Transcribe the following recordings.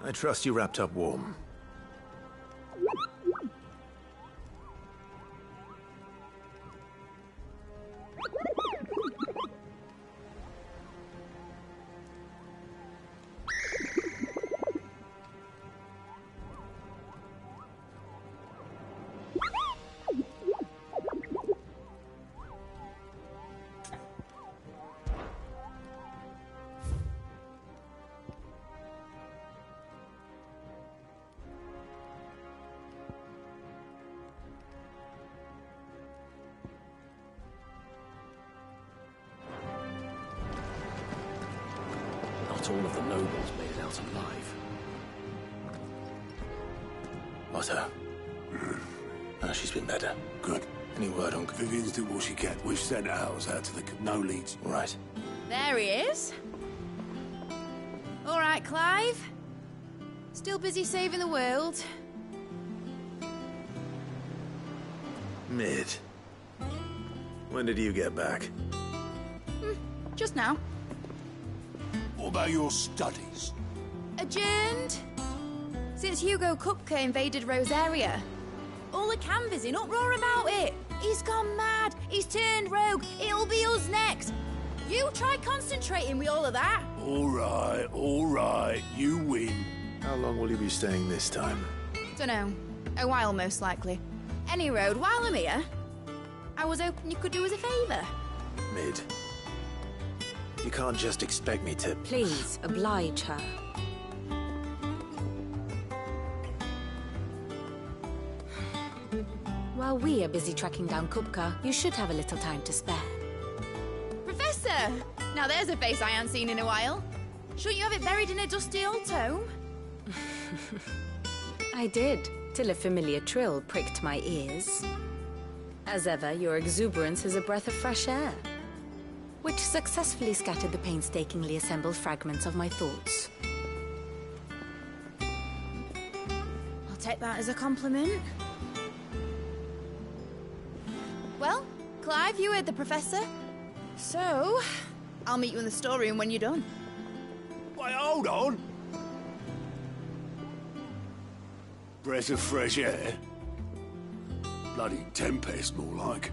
I trust you wrapped up warm. Not all of the nobles made it out alive. Otto. She's been better. Good. Any word on... Vivian's did what she can. We've sent ours out to the... No leads. Right. There he is. All right, Clive. Still busy saving the world. Mid. When did you get back? Just now. What about your studies? Adjourned. Since Hugo Kupka invaded Rosaria. All the canvassing in uproar about it. He's gone mad. He's turned rogue. It'll be us next. You try concentrating with all of that. All right. You win. How long will you be staying this time? Dunno. A while, most likely. Any road, while I'm here, I was hoping you could do us a favour. Mid. You can't just expect me to... Please, oblige her. While we are busy tracking down Kupka, you should have a little time to spare. Professor! Now there's a face I haven't seen in a while. Shouldn't you have it buried in a dusty old tome? I did, till a familiar trill pricked my ears. As ever, your exuberance is a breath of fresh air, which successfully scattered the painstakingly assembled fragments of my thoughts. I'll take that as a compliment. Well, Clive, you heard the professor. So, I'll meet you in the storeroom when you're done. Wait, hold on. Breath of fresh air. Bloody tempest, more like.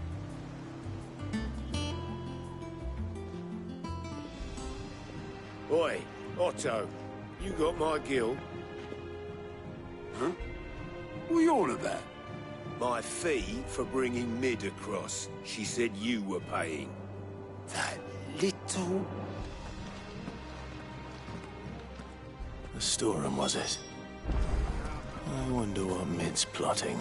Oi, Otto, you got my gill? Huh? What are you on about? My fee for bringing Mid across. She said you were paying. That little... The storeroom, was it? I wonder what Mid's plotting.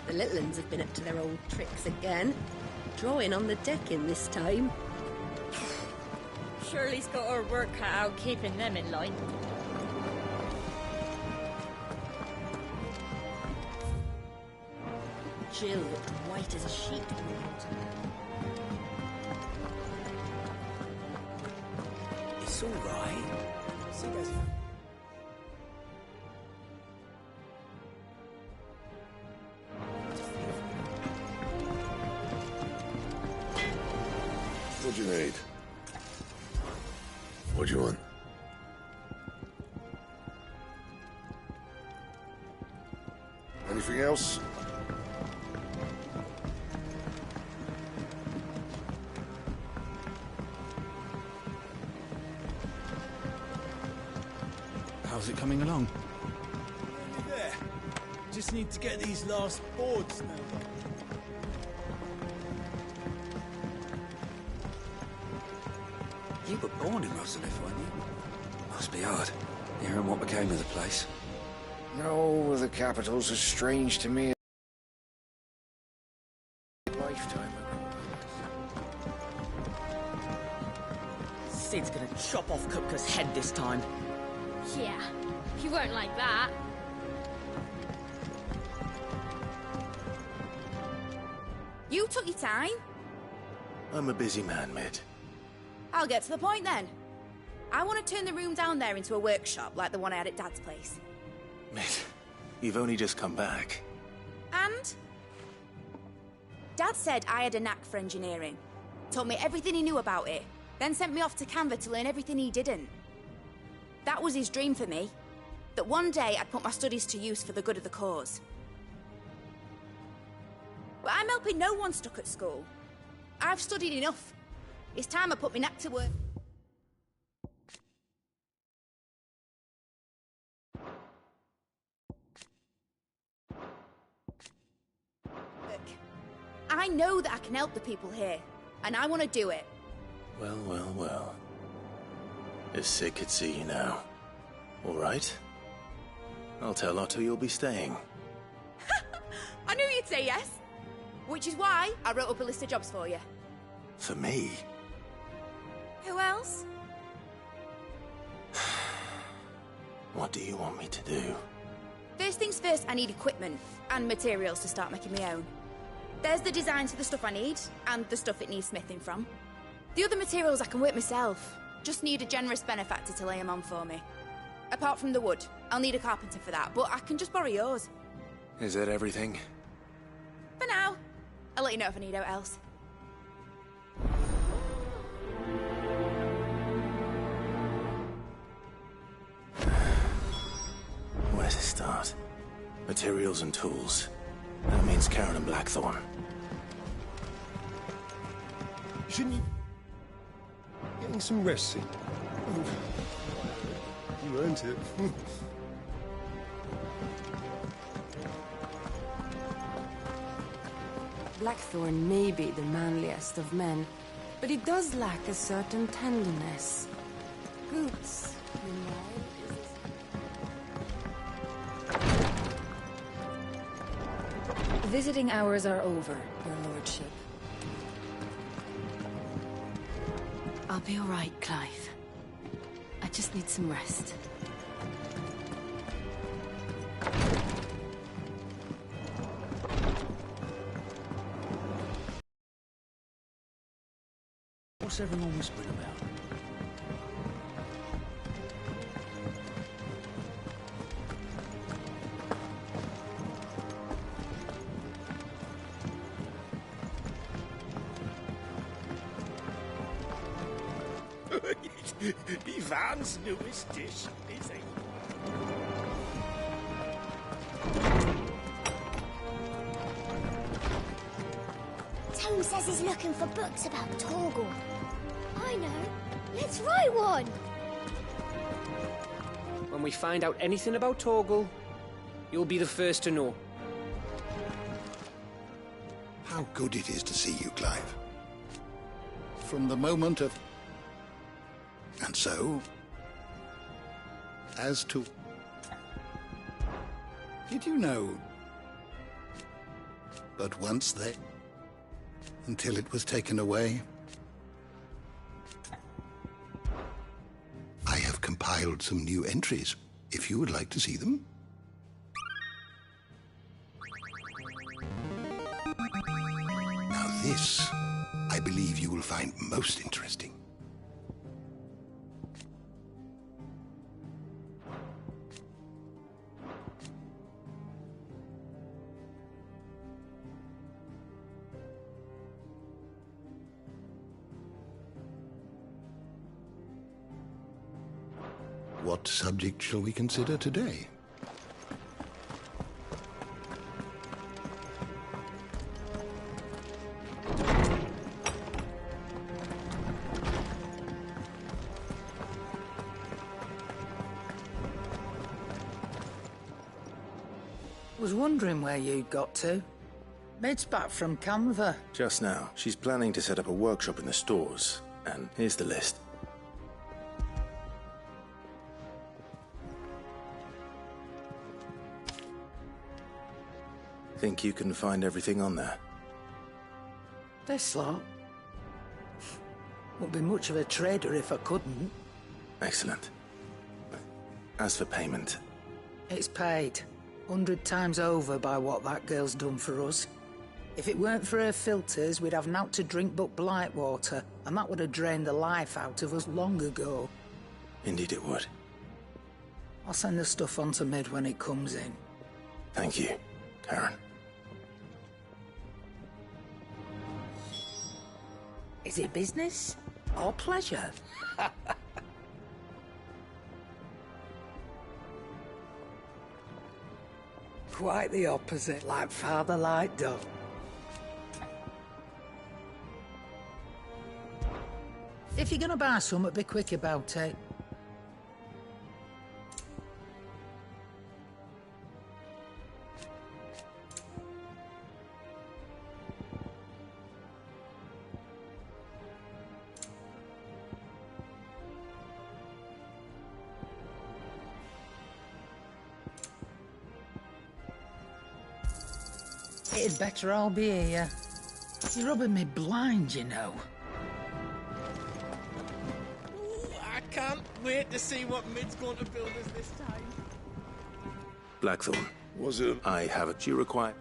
The little uns have been up to their old tricks again. Drawing on the decking this time. Shirley's got her work cut out keeping them in line. Jill looked white as a sheet. It's all right. See, there's... What do you need? What do you want? Anything else? How's it coming along? There. Just need to get these last boards now. You were born in Rosalith, weren't you? Must be hard, hearing what became of the place. No, the capital's as strange to me as a lifetime ago. Sid's gonna chop off Kupka's head this time. Yeah, he won't like that. You took your time. I'm a busy man, Mid. I'll get to the point then. I want to turn the room down there into a workshop like the one I had at Dad's place. Mid, you've only just come back. And? Dad said I had a knack for engineering. Told me everything he knew about it. then sent me off to Canva to learn everything he didn't. That was his dream for me. That one day I'd put my studies to use for the good of the cause. But I'm helping no one stuck at school. I've studied enough. It's time I put my neck to work. I know that I can help the people here, and I want to do it. Well, well, well. As Sid could see you now. All right. I'll tell Otto you'll be staying. I knew you'd say yes. Which is why I wrote up a list of jobs for you. For me? Who else? What do you want me to do? First things first, I need equipment and materials to start making my own. There's the designs for the stuff I need, and the stuff it needs smithing from. The other materials I can work myself. Just need a generous benefactor to lay them on for me. Apart from the wood, I'll need a carpenter for that, but I can just borrow yours. Is that everything? For now. I'll let you know if I need out else. Where to start? Materials and tools. That means Karen and Blackthorn. Shouldn't you... Getting some rest, Sid? You earned it. Blackthorn may be the manliest of men, but he does lack a certain tenderness. Goods, you know. Visiting hours are over, Your Lordship. I'll be all right, Clive. I just need some rest. What's everyone whispering about? Ivan's newest dish, is he? Tone says he's looking for books about Torgal. I know. Let's write one. When we find out anything about Torgal, you'll be the first to know. How good it is to see you, Clive. From the moment of... And so... As to... Did you know... But once there... Until it was taken away... I have compiled some new entries, if you would like to see them. Now this, I believe you will find most interesting. What subject shall we consider today? Was wondering where you'd got to. Maid's back from Canva. Just now. She's planning to set up a workshop in the stores. And here's the list. Think you can find everything on there? This lot. Wouldn't be much of a trader if I couldn't. Excellent. As for payment... It's paid. 100 times over by what that girl's done for us. If it weren't for her filters, we'd have naught to drink but blight water, and that would have drained the life out of us long ago. Indeed it would. I'll send the stuff on to Mid when it comes in. Thank you, Karen. Is it business? Our pleasure. Quite the opposite, like father, like dog. If you're gonna buy something, be quick about it. It'd better all be here. You're rubbing me blind, you know. I can't wait to see what Mid's going to build us this time. Blackthorn. Was it? I have it. You require.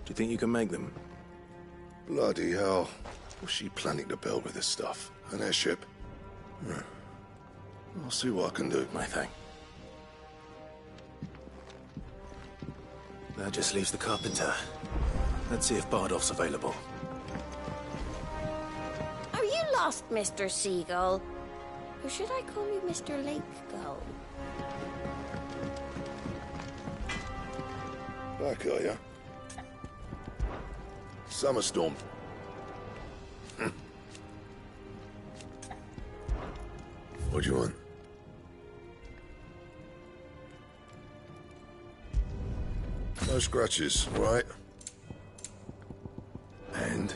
Do you think you can make them? Bloody hell. What's she planning to build with this stuff? An airship? I'll see what I can do. My thing. That just leaves the carpenter. Let's see if Bardolph's available. Are you lost, Mr. Seagull? Or should I call you Mr. Lake Gull? Back, are ya? Summerstorm. What do you want? No scratches, right? And?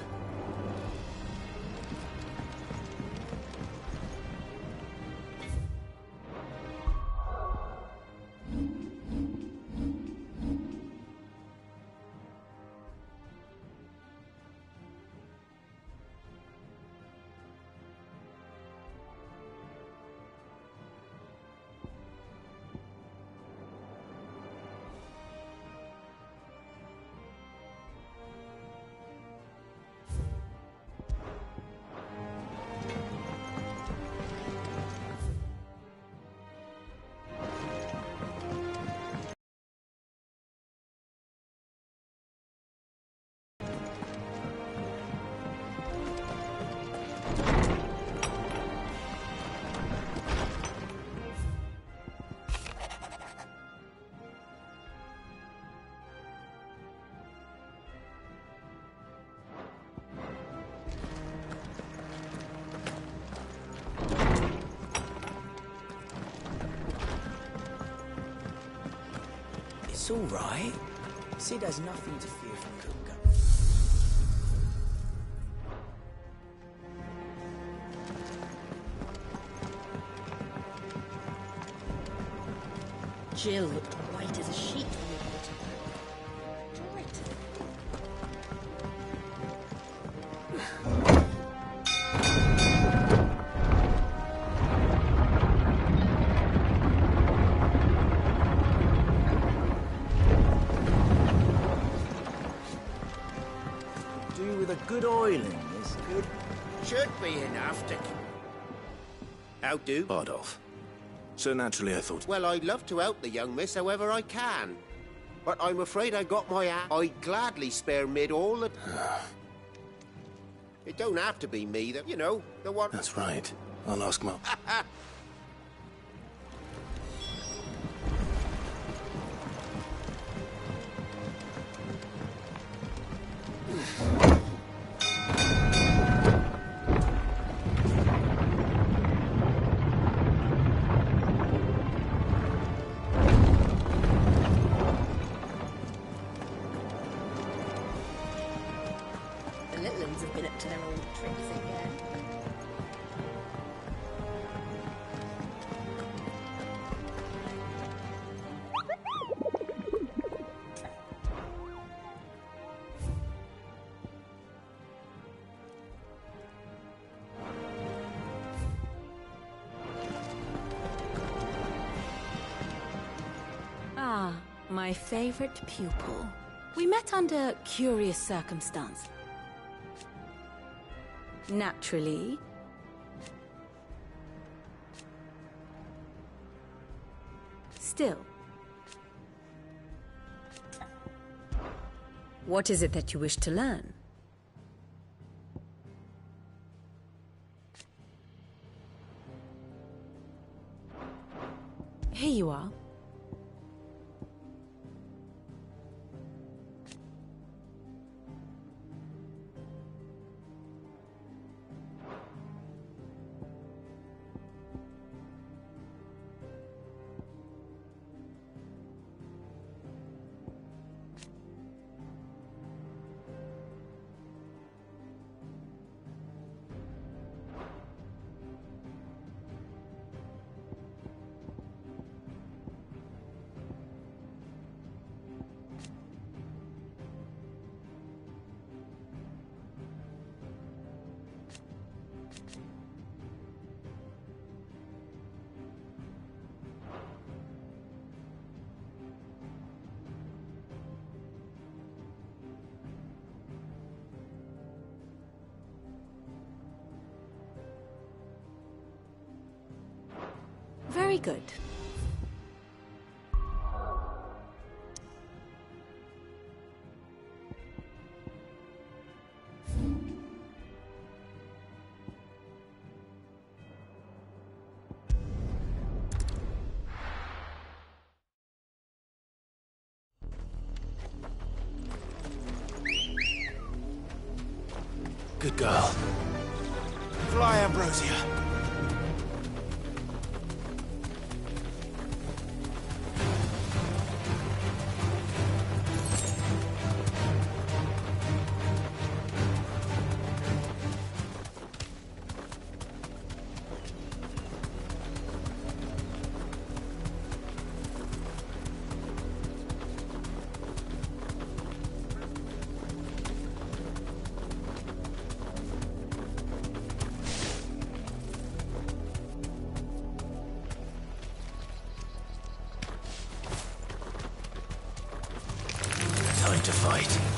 It's all right. Sid has nothing to fear from Kupka. Jill looked white as a sheet when we put her back. Draw it. With a good oiling, this good should be enough to outdo Bardolph. So naturally I thought... Well, I'd love to help the young miss however I can. But I'm afraid I got my ass. I'd gladly spare Mid all the... It don't have to be me, that you know, the one... That's right. I'll ask Mum. The little ones have been up to their old tricks again. Ah, my favorite pupil. We met under curious circumstance. Naturally. Still. What is it that you wish to learn? Here you are. Very good. Good girl. Fly, Ambrosia. Time to fight.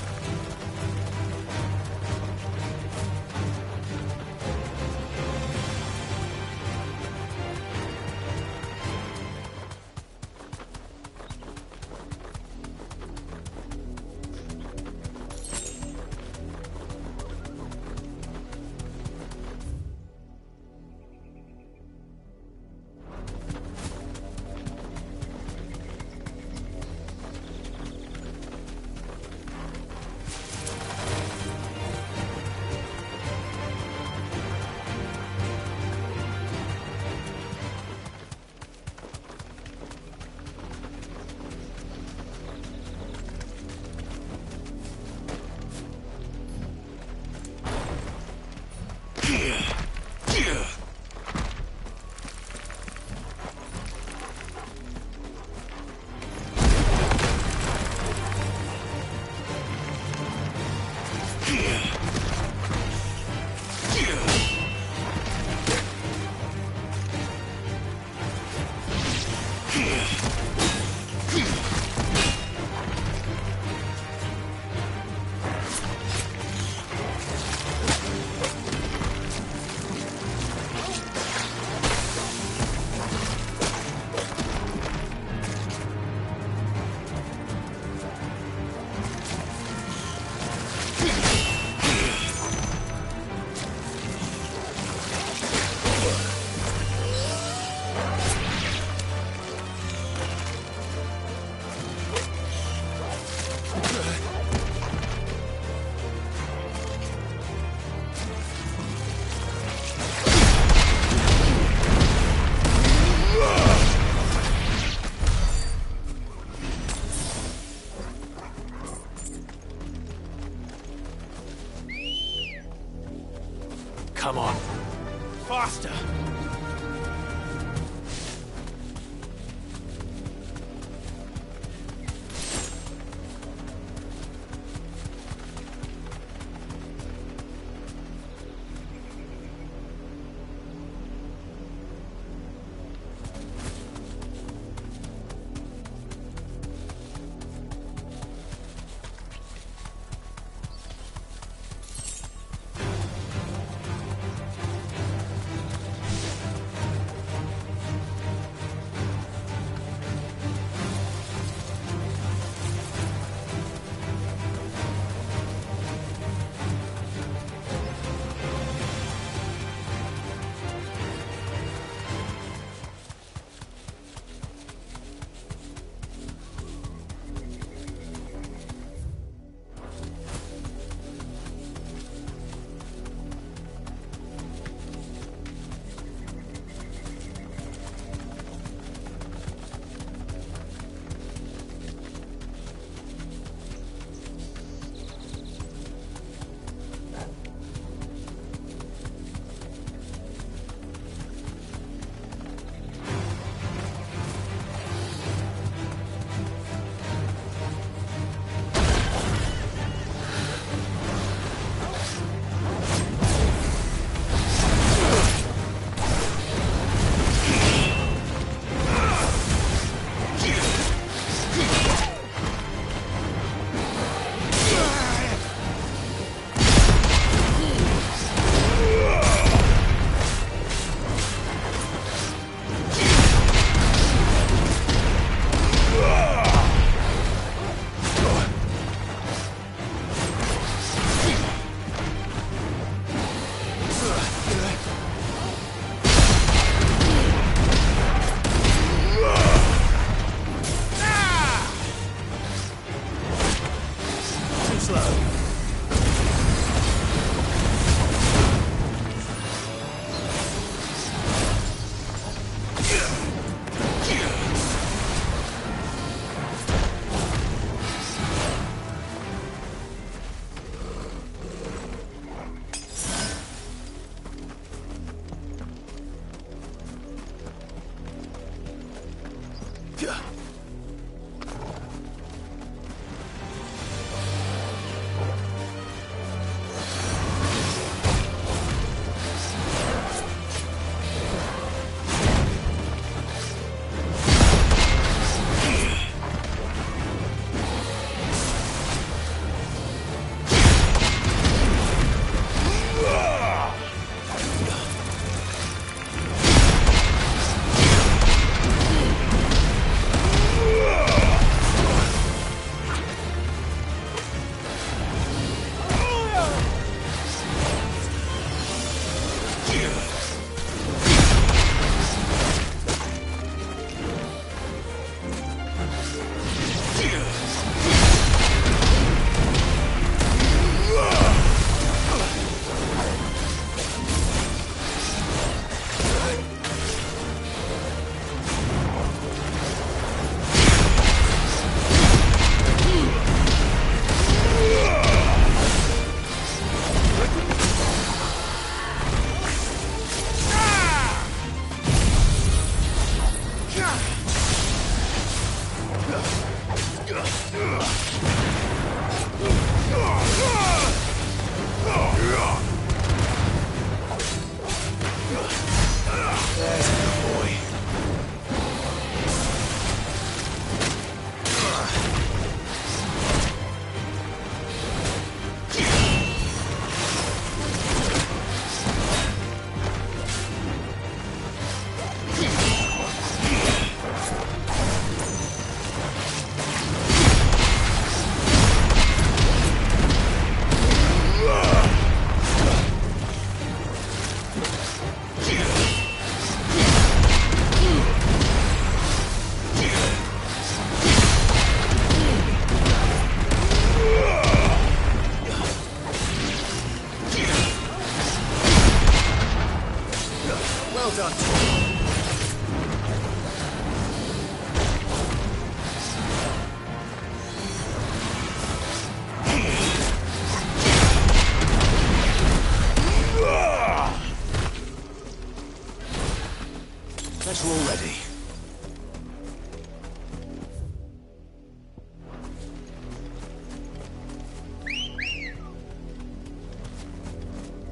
We're all ready.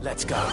Let's go.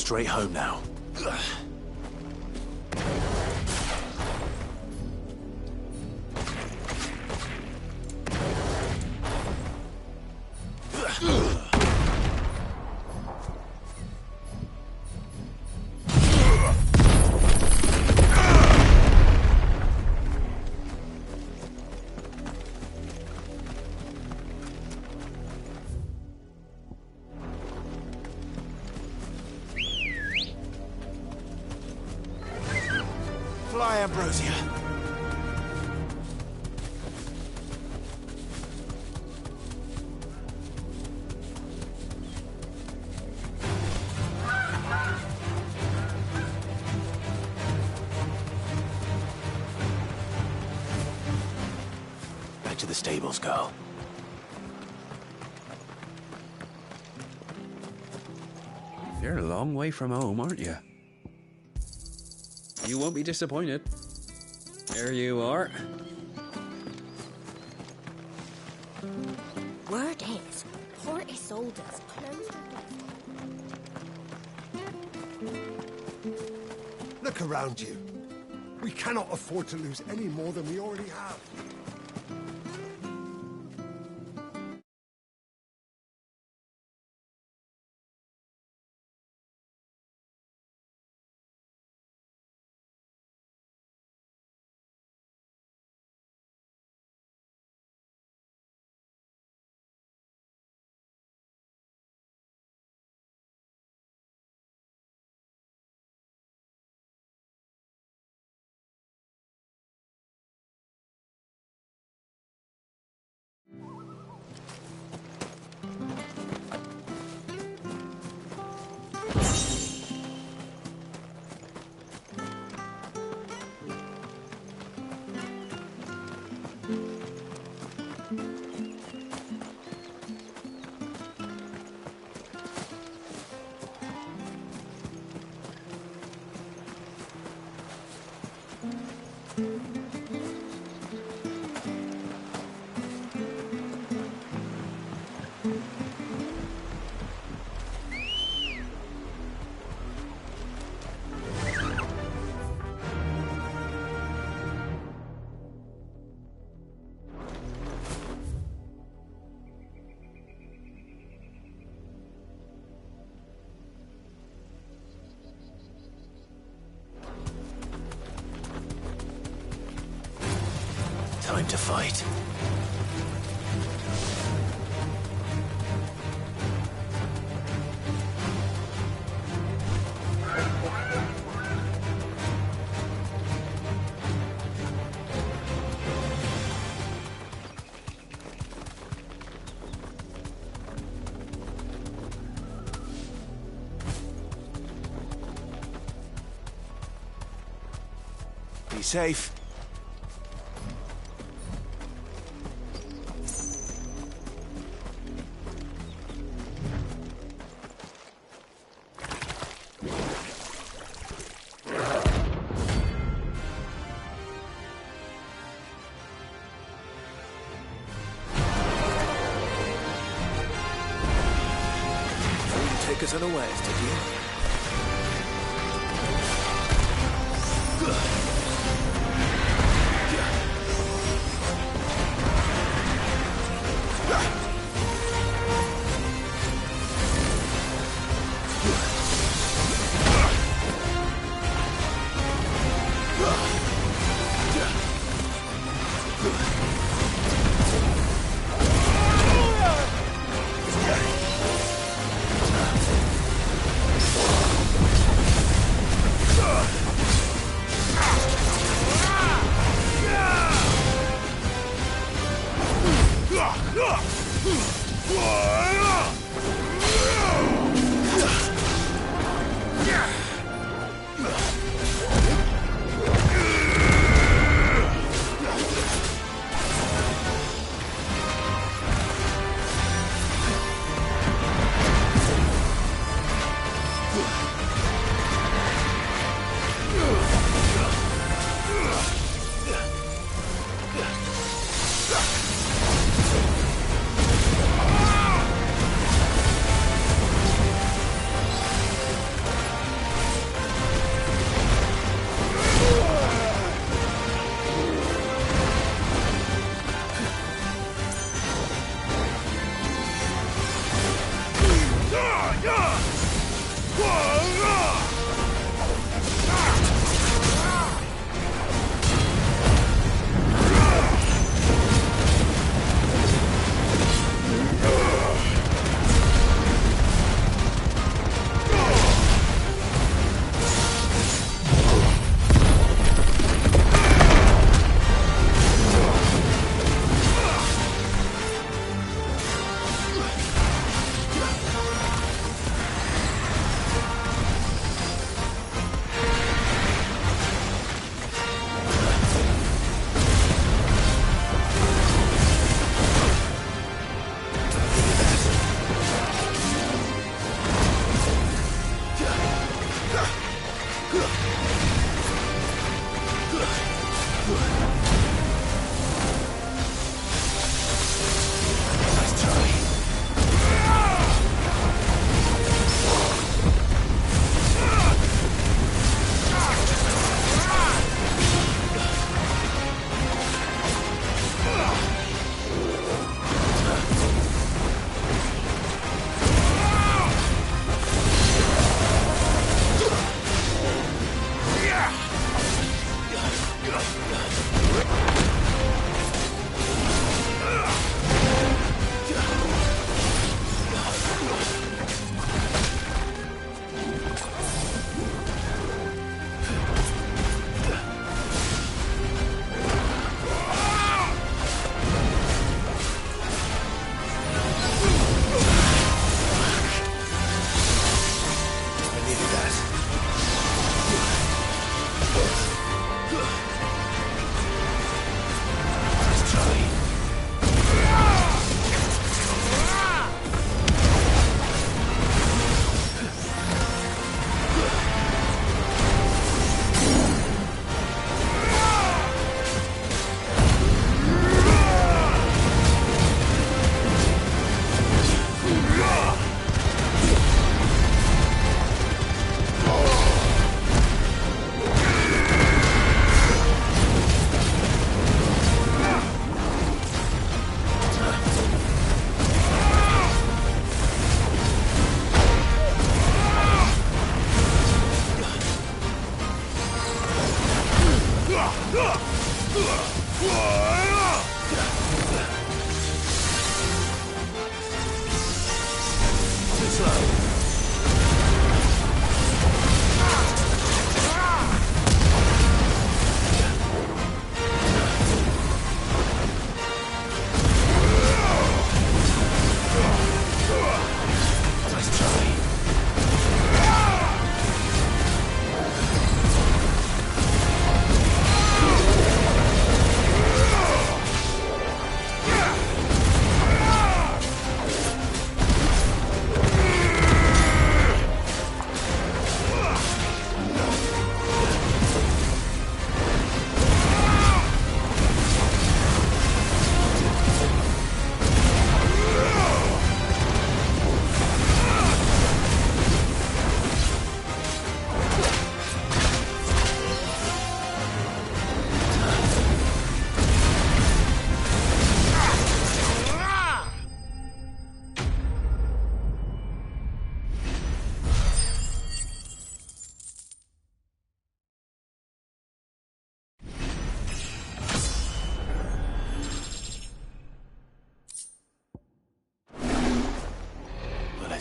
straight home now. Fly, Ambrosia. Back to the stables, girl. You're a long way from home, aren't you? You won't be disappointed. There you are. Word is, Port Isolde's closed her doors. Look around you. We cannot afford to lose any more than we already have. Time to fight. Be safe. Take us unawares, did you?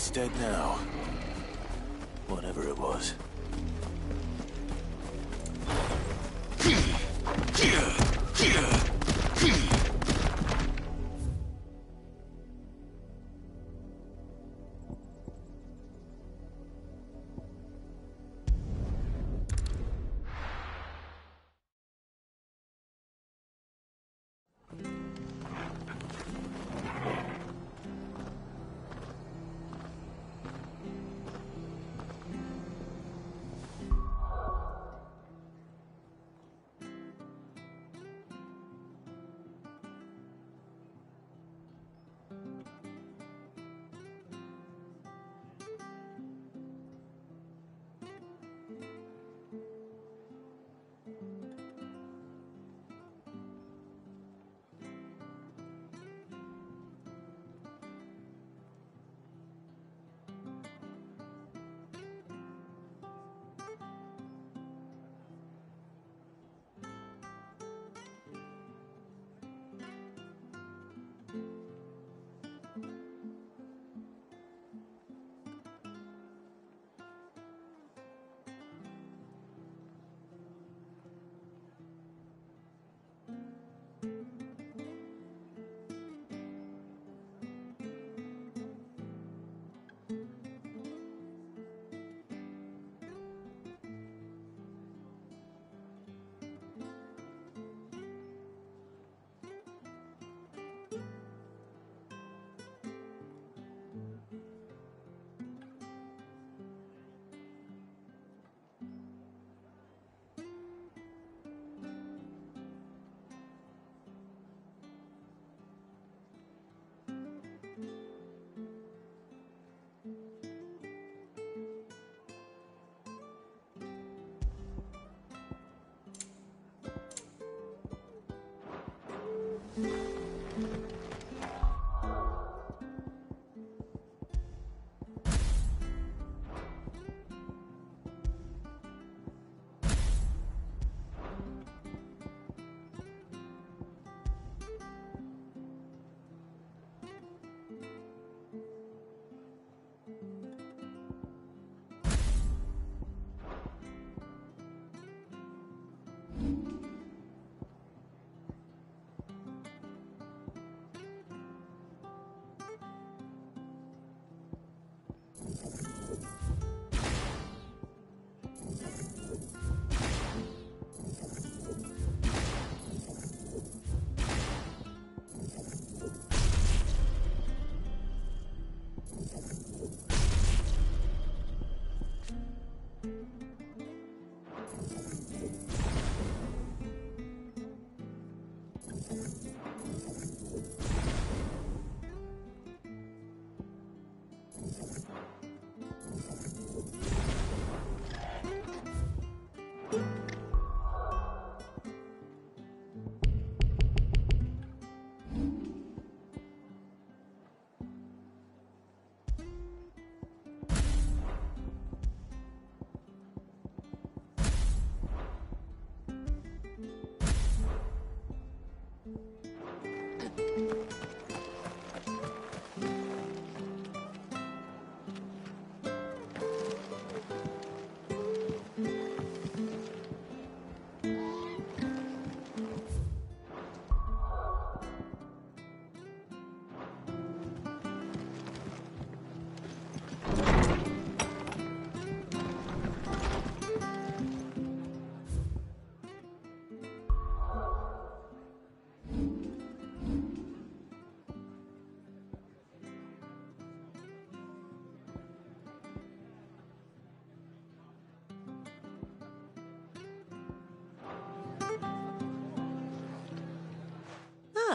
It's dead now. Whatever it was.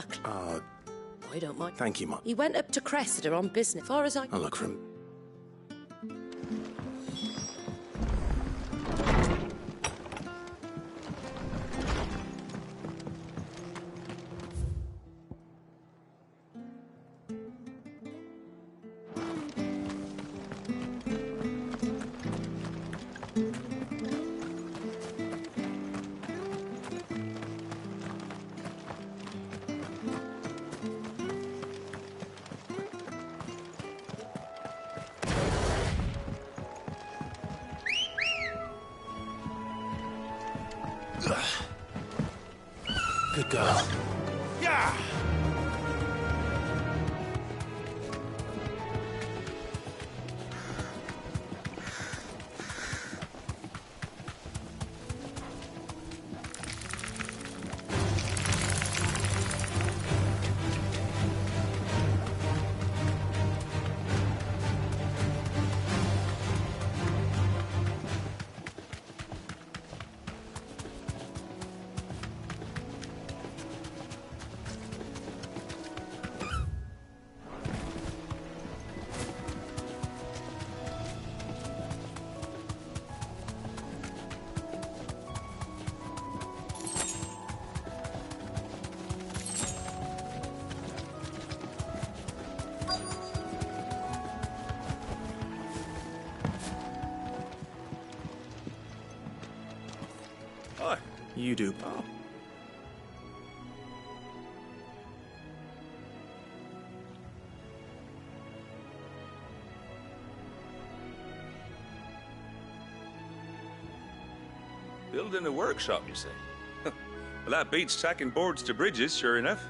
luck. I don't mind. Thank you, Mum. He went up to Cressida on business, far as I... I'll look for him. Good girl. Yeah! You do, pal. Building a workshop, you say? Well, that beats tacking boards to bridges, sure enough.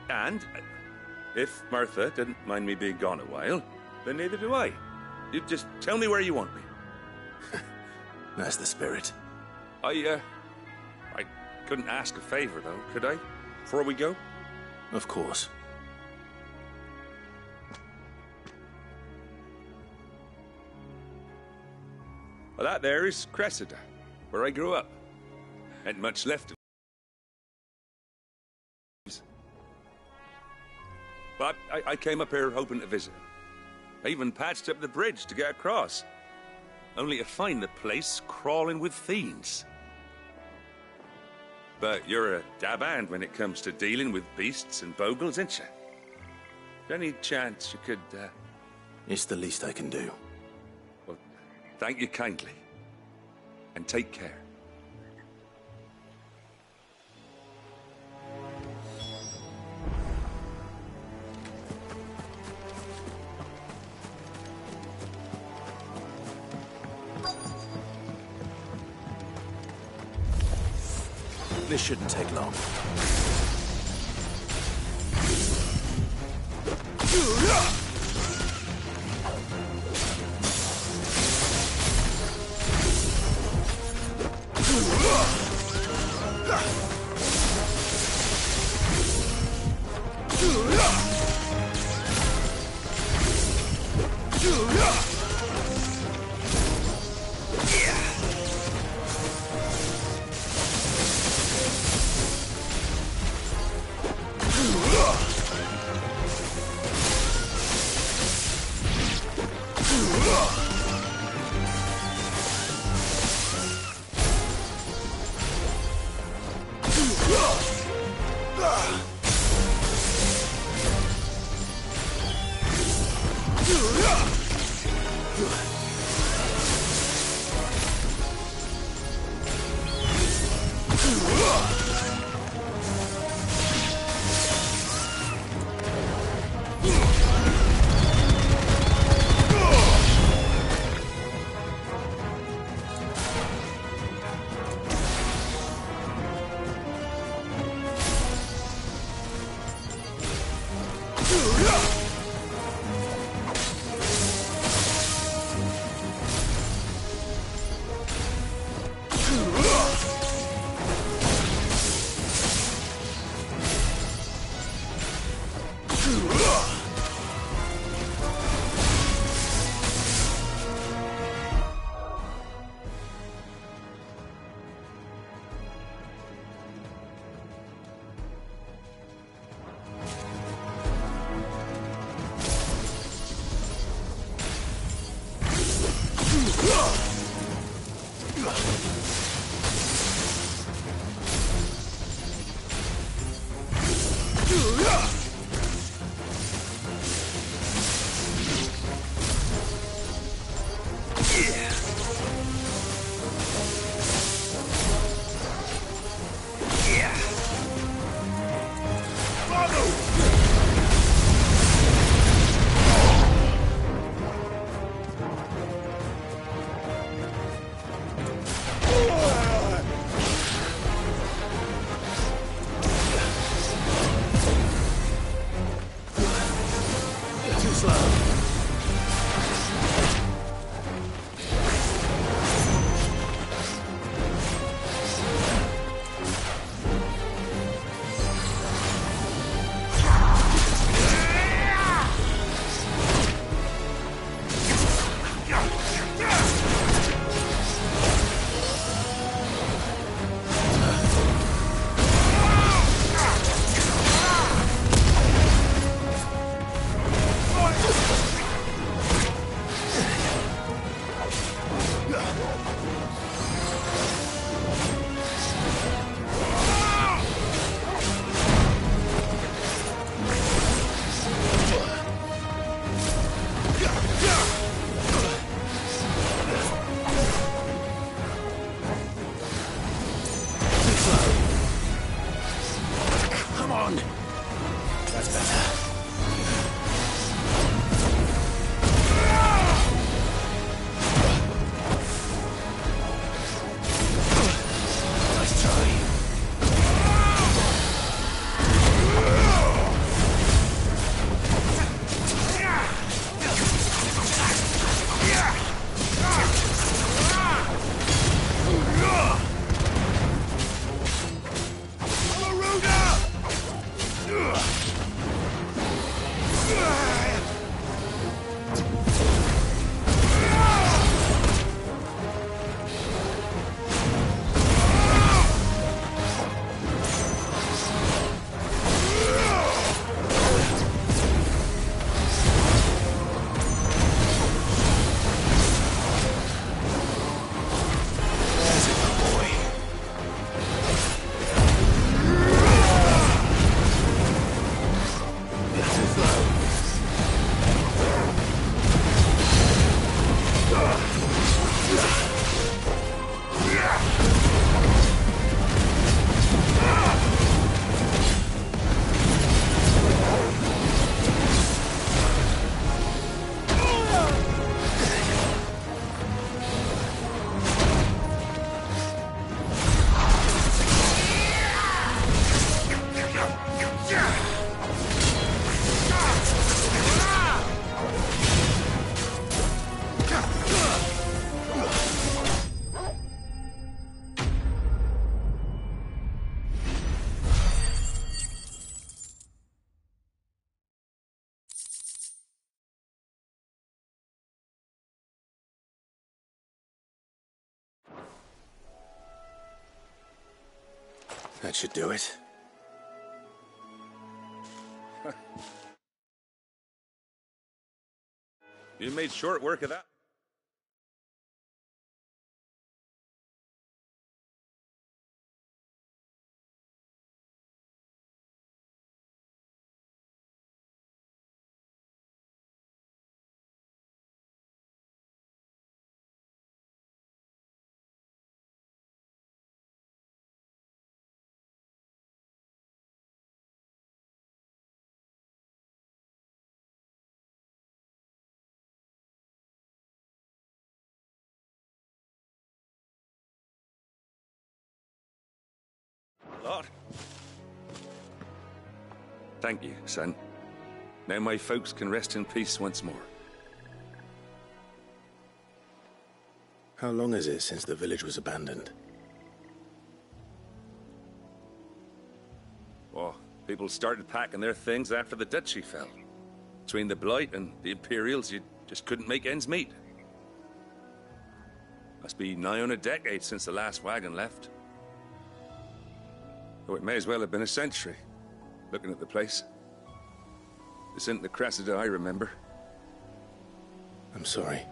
And if Martha didn't mind me being gone a while, then neither do I. You just tell me where you want me. That's the spirit. I couldn't ask a favor, though, could I? Before we go? Of course. Well, that there is Cressida, where I grew up. Ain't much left of it. But I came up here hoping to visit. I even patched up the bridge to get across. Only to find the place crawling with fiends. But you're a dab hand when it comes to dealing with beasts and bogles, ain't you? Any chance you could, It's the least I can do. Well, thank you kindly. And take care. This shouldn't take long. That should do it. You made short work of that. Lot. Thank you, son. Now my folks can rest in peace once more. How long is it since the village was abandoned? Oh, people started packing their things after the duchy fell. Between the Blight and the Imperials, you just couldn't make ends meet. Must be nigh on a decade since the last wagon left. Oh, it may as well have been a century, looking at the place. This isn't the Cressida I remember. I'm sorry.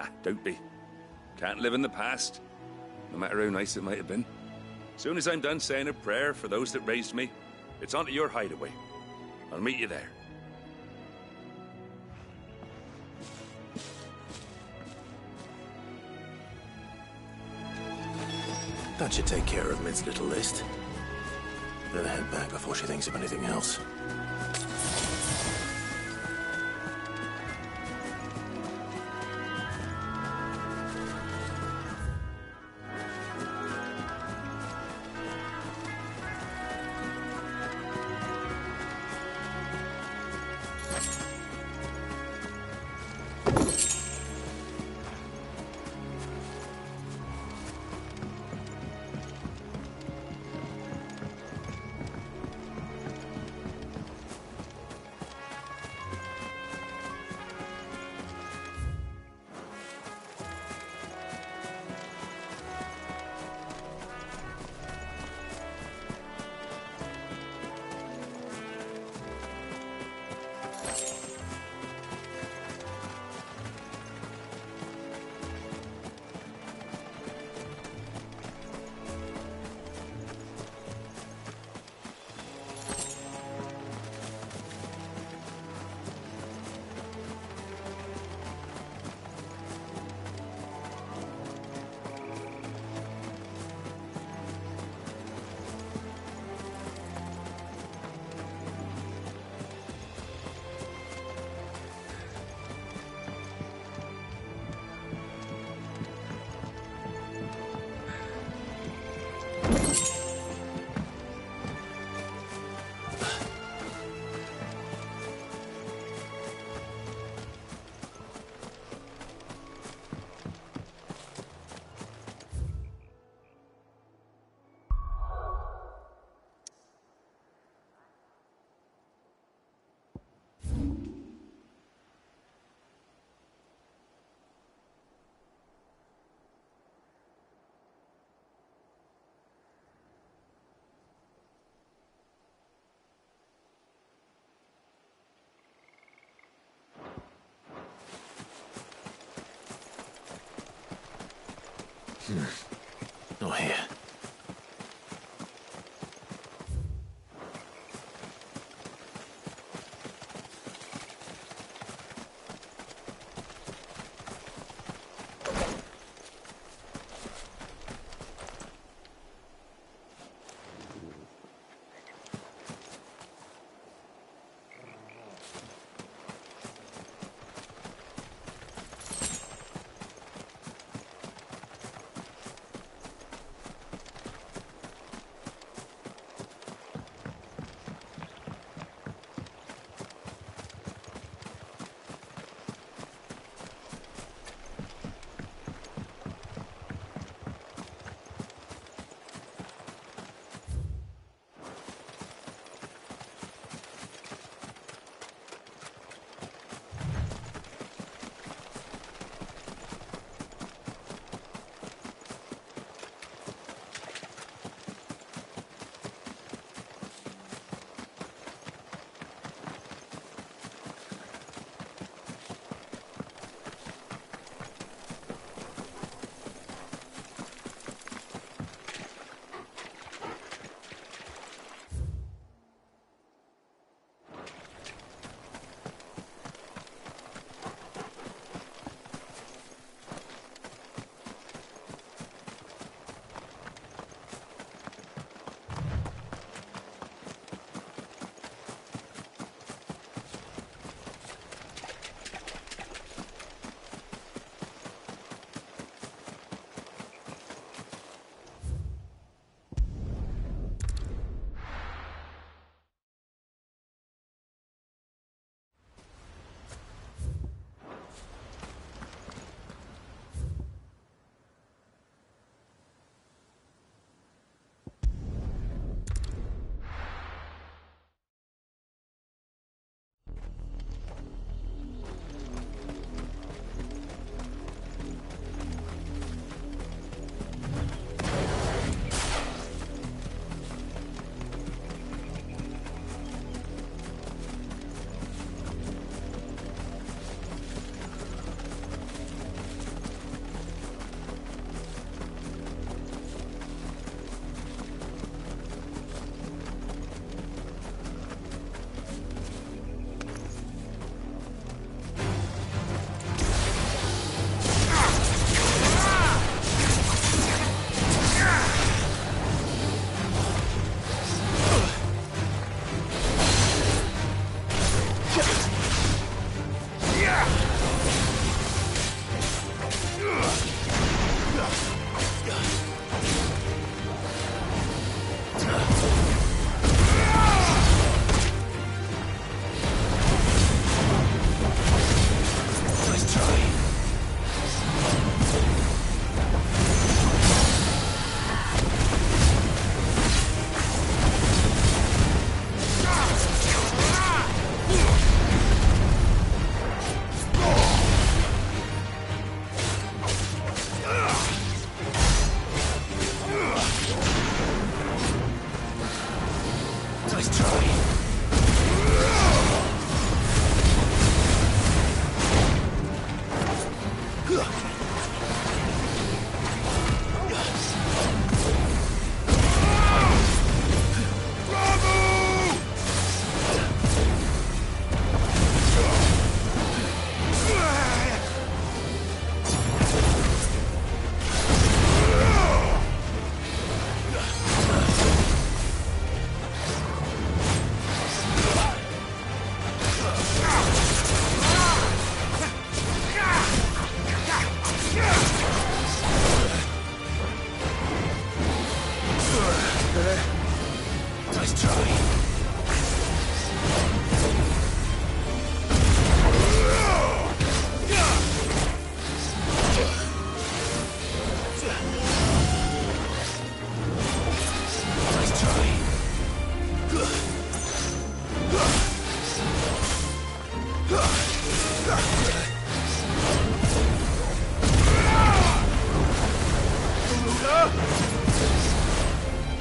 Nah, don't be. Can't live in the past, no matter how nice it might have been. Soon as I'm done saying a prayer for those that raised me, it's on to your hideaway. I'll meet you there. That should take care of Mid's little list. Better head back before she thinks of anything else. Not here.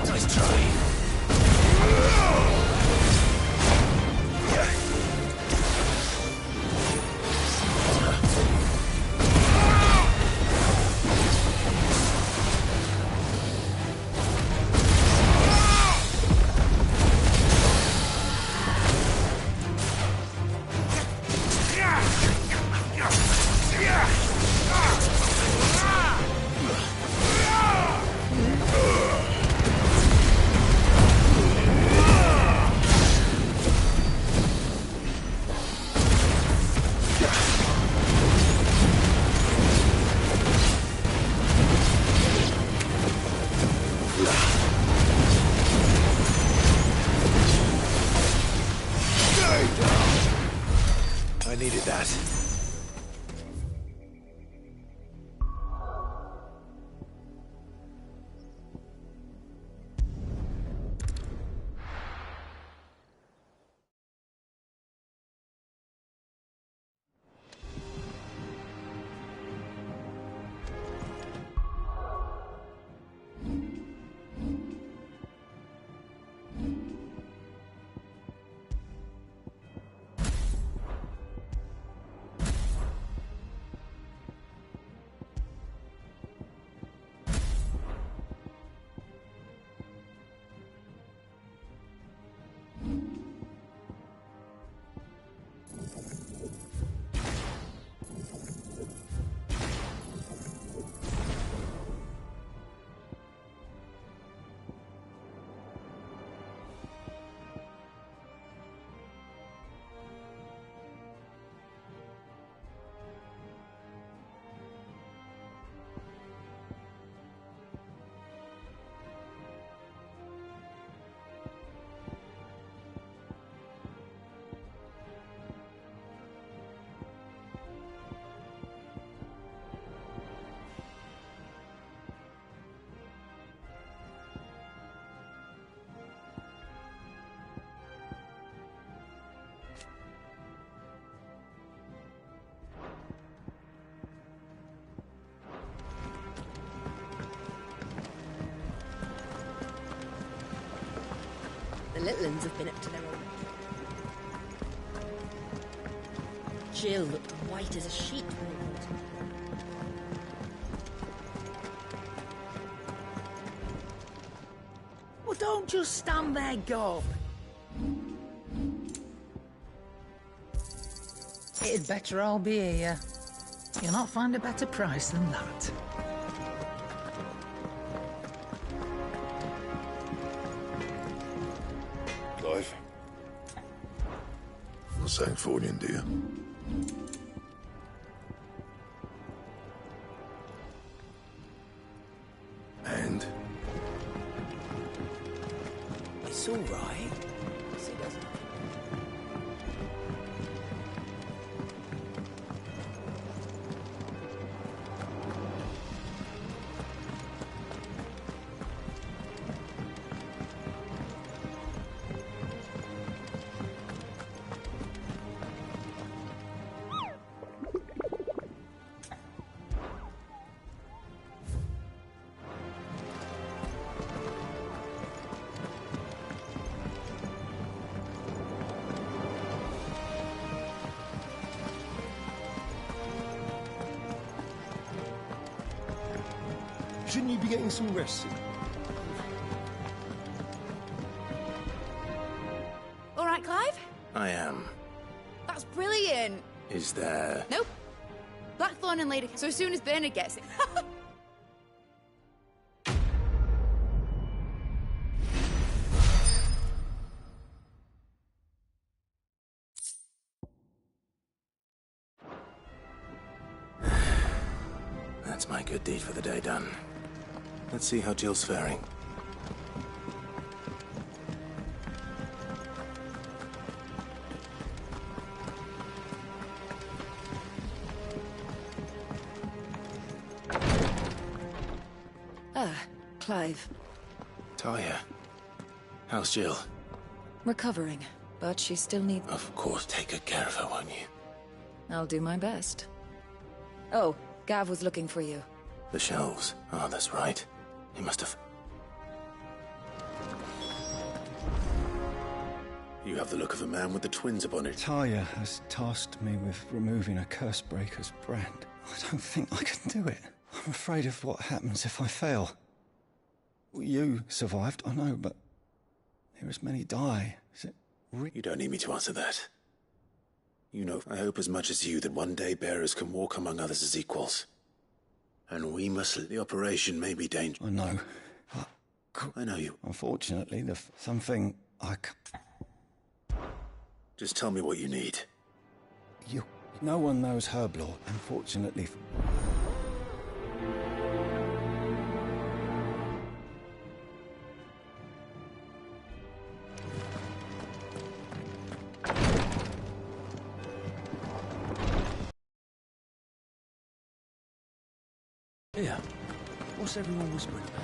Nice try. I needed that. The little uns have been up to their own. Jill looked white as a sheet. Well, don't just stand there, Gob. It'd better all be here. You'll not find a better price than that. Clive. You're Sancfordian, do you? And? It's all right. See, doesn't it? Shouldn't you be getting some rest soon? All right, Clive? I am. That's brilliant. Is there... Nope. Blackthorn and Lady... So as soon as Bernard gets it... That's my good deed for the day done. Let's see how Jill's faring. Ah, Clive. Talia. How's Jill? Recovering, but she still needs... Of course, take good care of her, won't you? I'll do my best. Oh, Gav was looking for you. The shelves. Ah, that's right. He must have... You have the look of a man with the twins upon it. Talia has tasked me with removing a Cursebreaker's brand. I don't think I can do it. I'm afraid of what happens if I fail. You survived, I know, but here as many die. Is it You don't need me to answer that. You know, I hope as much as you that one day bearers can walk among others as equals. And we must... The operation may be dangerous. I know. I know you. Unfortunately, there's something I Just tell me what you need. No one knows Herb Lord, unfortunately. Here. What's everyone whispering about?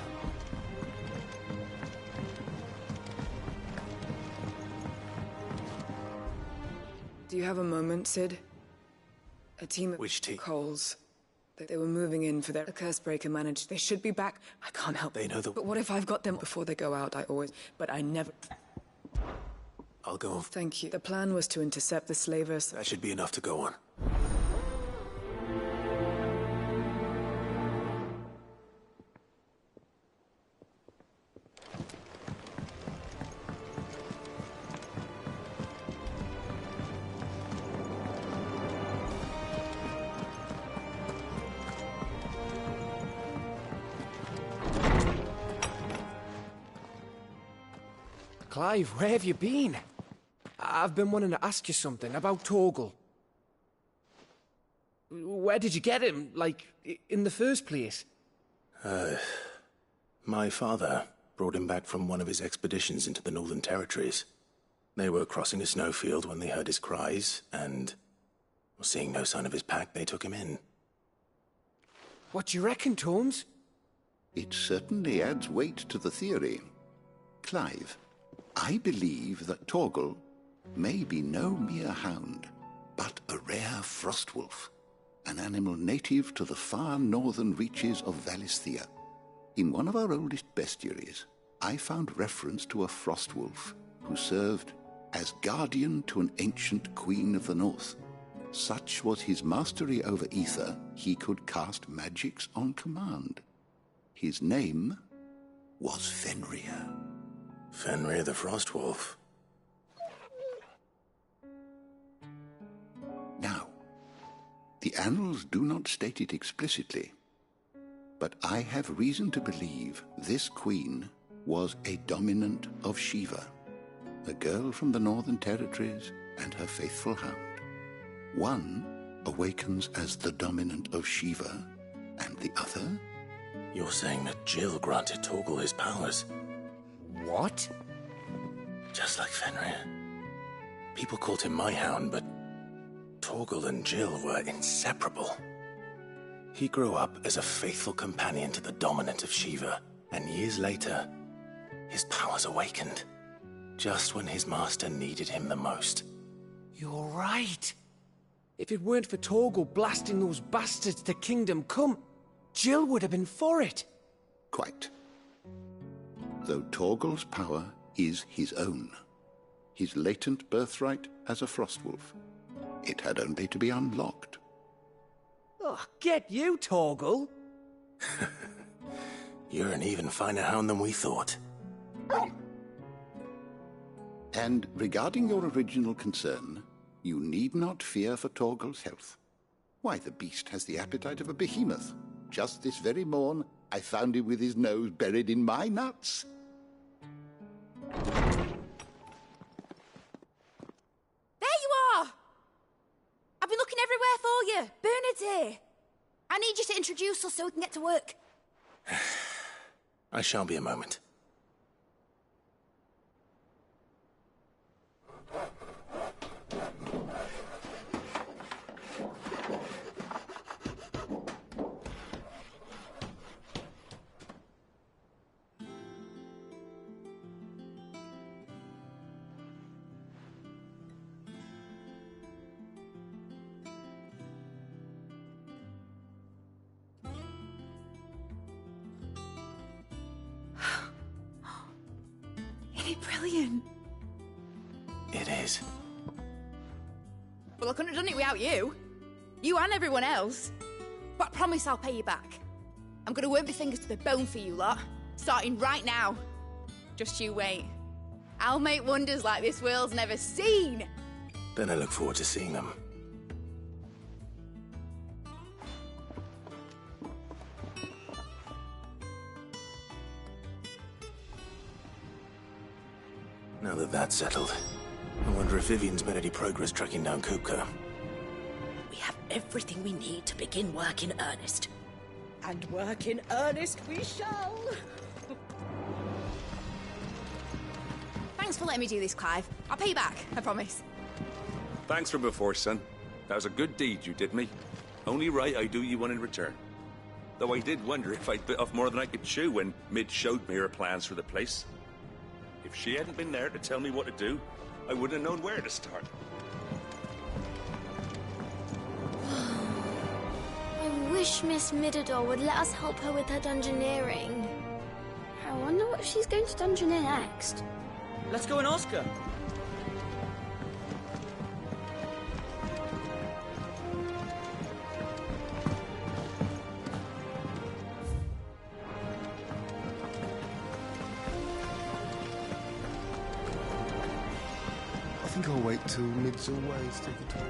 Do you have a moment, Sid? A team of Which team? Coles. They were moving in for their Cursebreaker managed. They should be back. I can't help. They know the... But what if I've got them before they go out? But I never... I'll go on. Thank you. The plan was to intercept the slavers. That should be enough to go on. Clive, where have you been? I've been wanting to ask you something about Torgal. Where did you get him, like, in the first place? My father brought him back from one of his expeditions into the Northern Territories. They were crossing a snowfield when they heard his cries, and, seeing no sign of his pack, they took him in. What do you reckon, Torms? It certainly adds weight to the theory. Clive, I believe that Torgal may be no mere hound, but a rare frostwolf, an animal native to the far northern reaches of Valisthea. In one of our oldest bestiaries, I found reference to a frostwolf who served as guardian to an ancient queen of the north. Such was his mastery over ether, he could cast magics on command. His name was Fenrir. Fenrir the Frostwolf. Now, the annals do not state it explicitly, but I have reason to believe this queen was a dominant of Shiva, a girl from the Northern Territories and her faithful hound. One awakens as the dominant of Shiva, and the other... You're saying that Jill granted Torgal his powers? What? Just like Fenrir. People called him my hound, but Torgal and Jill were inseparable. He grew up as a faithful companion to the dominant of Shiva, and years later, his powers awakened, just when his master needed him the most. You're right. If it weren't for Torgal blasting those bastards to Kingdom Come, Jill would have been for it. Quite. Though Torgal's power is his own, his latent birthright as a frostwolf, it had only to be unlocked. Oh, get you, Torgal! You're an even finer hound than we thought. And regarding your original concern, you need not fear for Torgal's health. Why, the beast has the appetite of a behemoth. Just this very morn, I found him with his nose buried in my nuts. There you are! I've been looking everywhere for you. Bernard's here. I need you to introduce us so we can get to work. I shall be a moment. Isn't it brilliant? It is. Well, I couldn't have done it without you. You and everyone else. But I promise I'll pay you back. I'm gonna work my fingers to the bone for you lot, starting right now. Just you wait. I'll make wonders like this world's never seen. Then I look forward to seeing them. Now that that's settled, I wonder if Vivian's made any progress tracking down Kupka. We have everything we need to begin work in earnest. And work in earnest we shall. Thanks for letting me do this, Clive. I'll pay you back, I promise. Thanks from before, son. That was a good deed you did me. Only right I do you one in return. Though I did wonder if I'd bit off more than I could chew when Mid showed me her plans for the place. If she hadn't been there to tell me what to do, I wouldn't have known where to start. I wish Miss Midador would let us help her with her dungeoneering. I wonder what she's going to dungeoneer next. Let's go and ask her. I think I'll wait till Mid's away to take the tour.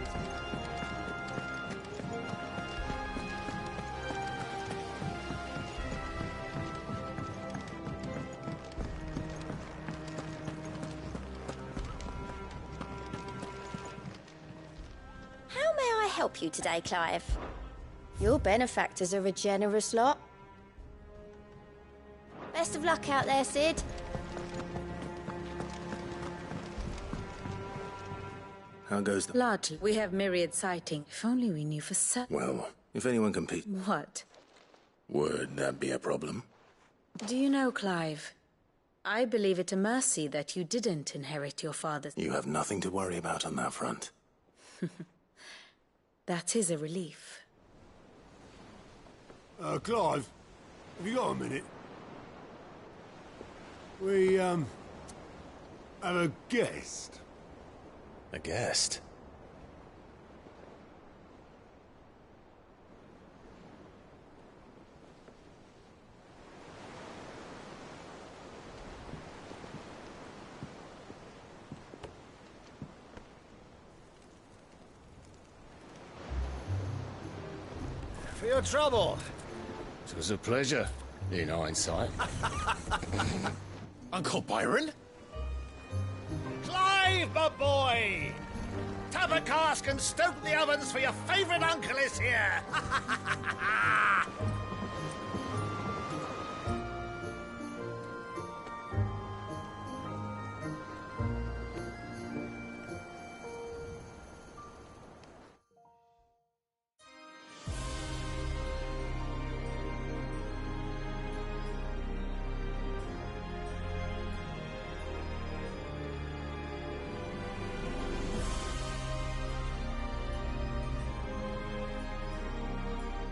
How may I help you today, Clive? Your benefactors are a generous lot. Best of luck out there, Sid. How goes the... Largely. We have myriad sighting. If only we knew for certain. Well, if anyone competes... What? Would that be a problem? Do you know, Clive? I believe it a mercy that you didn't inherit your father's... You have nothing to worry about on that front. That is a relief. Clive, have you got a minute? We, have a guest. A guest? For your trouble. It was a pleasure, in hindsight. Uncle Byron? Clive, my boy! Tap a cask and stoke the ovens for your favourite uncle is here!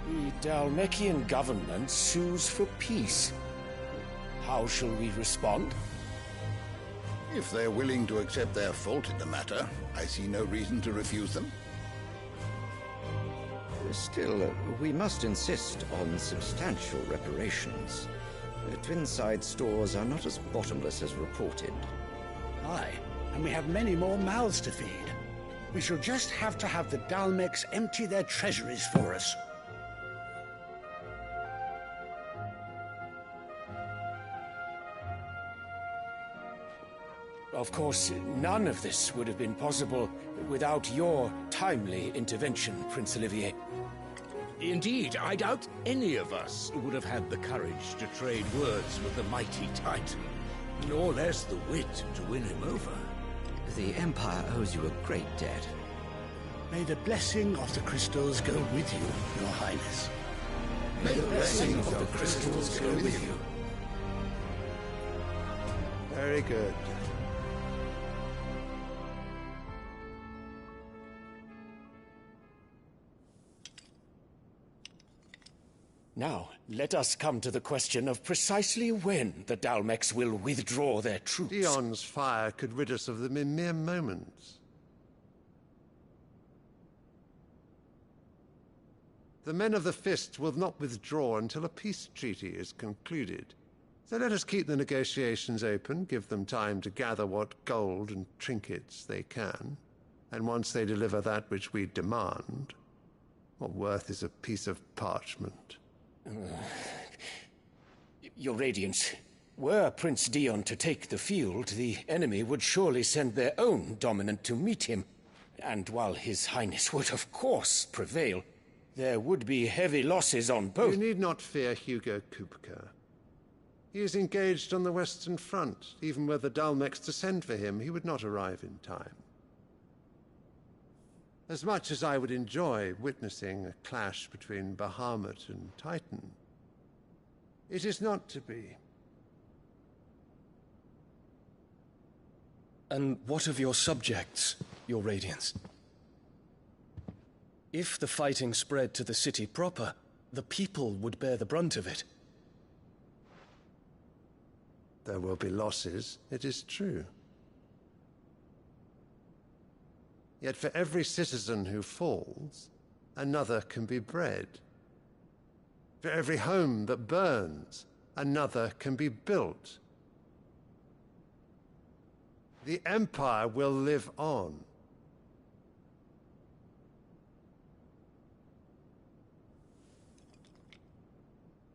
The Dalmekian government sues for peace. How shall we respond? If they're willing to accept their fault in the matter, I see no reason to refuse them. Still, we must insist on substantial reparations. Twinside stores are not as bottomless as reported. Aye, and we have many more mouths to feed. We shall just have to have the Dalmeks empty their treasuries for us. Of course, none of this would have been possible without your timely intervention, Prince Olivier. Indeed, I doubt any of us would have had the courage to trade words with the mighty Titan, nor less the wit to win him over. The Empire owes you a great debt. May the blessing of the crystals go with you, Your Highness. May the blessing of the crystals go with you. Very good. Now, let us come to the question of precisely when the Dalmex will withdraw their troops. Dion's fire could rid us of them in mere moments. The men of the Fist will not withdraw until a peace treaty is concluded. So let us keep the negotiations open, give them time to gather what gold and trinkets they can, and once they deliver that which we demand, what worth is a piece of parchment? Your Radiance, were Prince Dion to take the field, the enemy would surely send their own dominant to meet him. And while His Highness would of course prevail, there would be heavy losses on both. You need not fear Hugo Kupka. He is engaged on the Western Front. Even were the Dalmex to send for him, he would not arrive in time. As much as I would enjoy witnessing a clash between Bahamut and Titan, it is not to be. And what of your subjects, your Radiance? If the fighting spread to the city proper, the people would bear the brunt of it. There will be losses, it is true. Yet for every citizen who falls, another can be bred. For every home that burns, another can be built. The Empire will live on.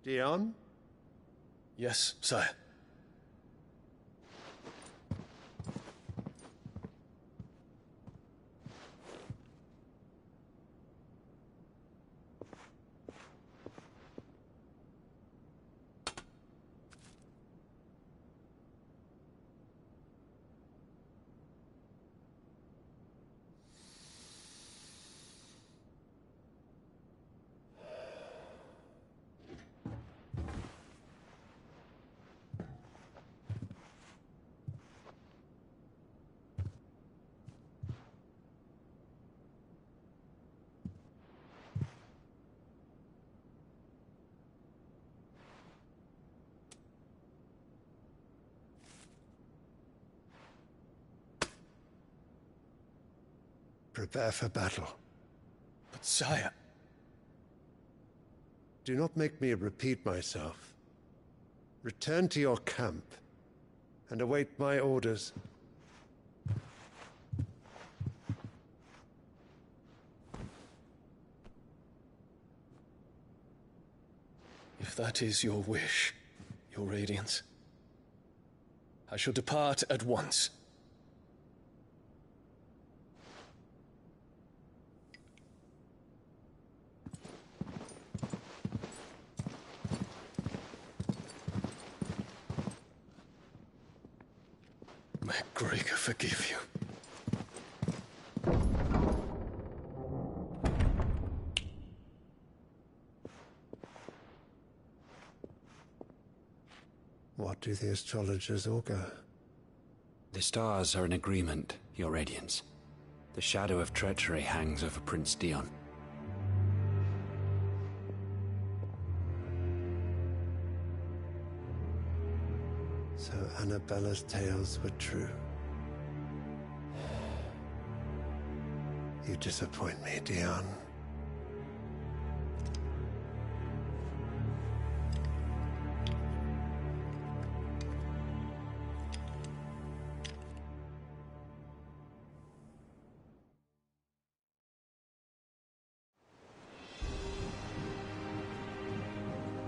Dion? Yes, sire. Prepare for battle. But sire... Do not make me repeat myself. Return to your camp and await my orders. If that is your wish, your Radiance, I shall depart at once. May Gregor forgive you. What do the astrologers augur? The stars are in agreement, Your Radiance. The shadow of treachery hangs over Prince Dion. So Annabella's tales were true. You disappoint me, Dion.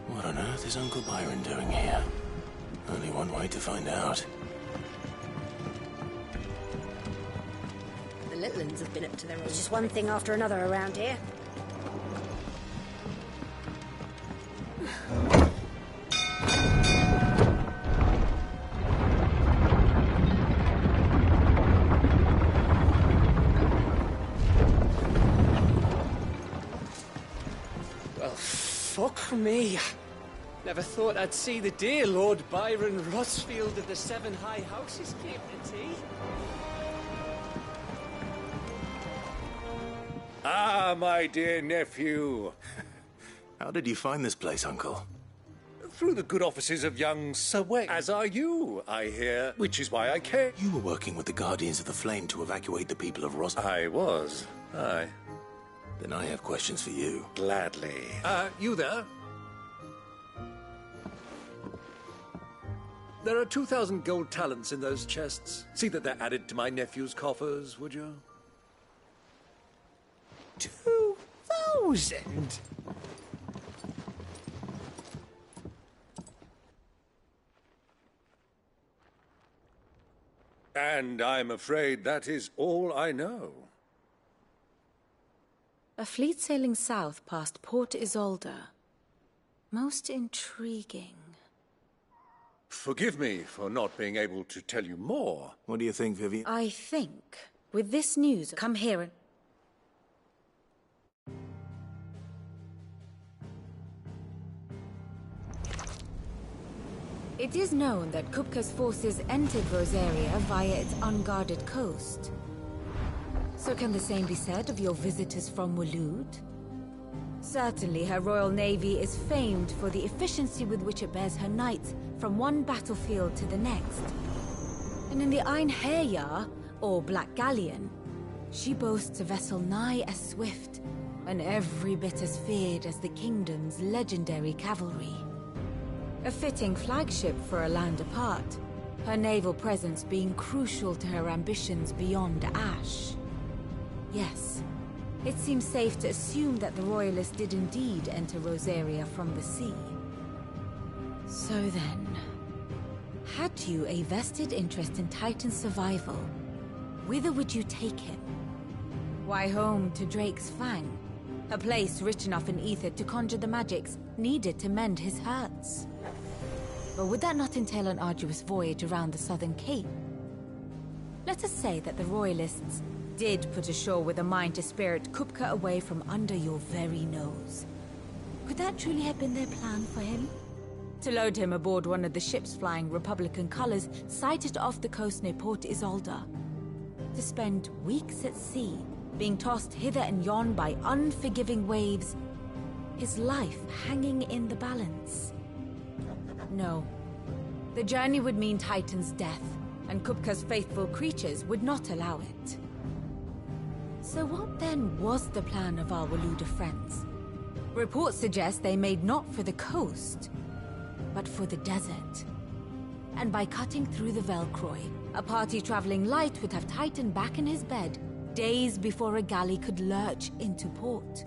What on earth is Uncle Byron doing here? Only one way to find out. The Littlands have been up to their own. It's just one thing after another around here. Well, fuck me. Never thought I'd see the dear Lord Byron Rosfield of the Seven High Houses came to tea. Ah, my dear nephew. How did you find this place, Uncle? Through the good offices of young Sir Wayne. As are you, I hear, which is why I came. You were working with the Guardians of the Flame to evacuate the people of Ross. I was. Aye. Then I have questions for you. Gladly. You there? There are 2,000 gold talents in those chests. See that they're added to my nephew's coffers, would you? 2,000? And I'm afraid that is all I know. A fleet sailing south past Port Isolde. Most intriguing. Forgive me for not being able to tell you more. What do you think, Vivian? I think, with this news, come here and... It is known that Kupka's forces entered Rosaria via its unguarded coast. So can the same be said of your visitors from Waloed? Certainly her Royal Navy is famed for the efficiency with which it bears her knights from one battlefield to the next. And in the Einherjar, or Black Galleon, she boasts a vessel nigh as swift and every bit as feared as the kingdom's legendary cavalry. A fitting flagship for a land apart, her naval presence being crucial to her ambitions beyond Ash. Yes, it seems safe to assume that the Royalists did indeed enter Rosaria from the sea. So then, had you a vested interest in Titan's survival, whither would you take him? Why, home to Drake's Fang, a place rich enough in ether to conjure the magics needed to mend his hurts. But would that not entail an arduous voyage around the southern cape? Let us say that the Royalists did put ashore with a mind to spirit Kupka away from under your very nose. Could that truly have been their plan for him? To load him aboard one of the ships flying Republican colors sighted off the coast near Port Isolde. To spend weeks at sea, being tossed hither and yon by unforgiving waves, his life hanging in the balance. No. The journey would mean Titan's death, and Kupka's faithful creatures would not allow it. So what then was the plan of our Waluda friends? Reports suggest they made not for the coast, but for the desert. And by cutting through the Velcroy, a party traveling light would have Titan back in his bed days before a galley could lurch into port.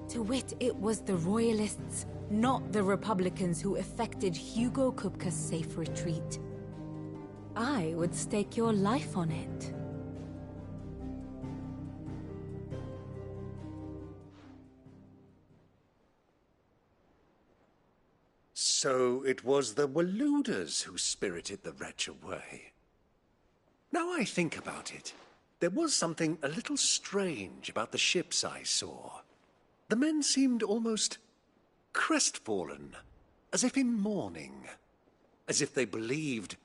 To wit, it was the Royalists, not the Republicans, who effected Hugo Kupka's safe retreat. I would stake your life on it. So it was the Waluders who spirited the wretch away. Now I think about it, there was something a little strange about the ships I saw. The men seemed almost crestfallen, as if in mourning, as if they believed...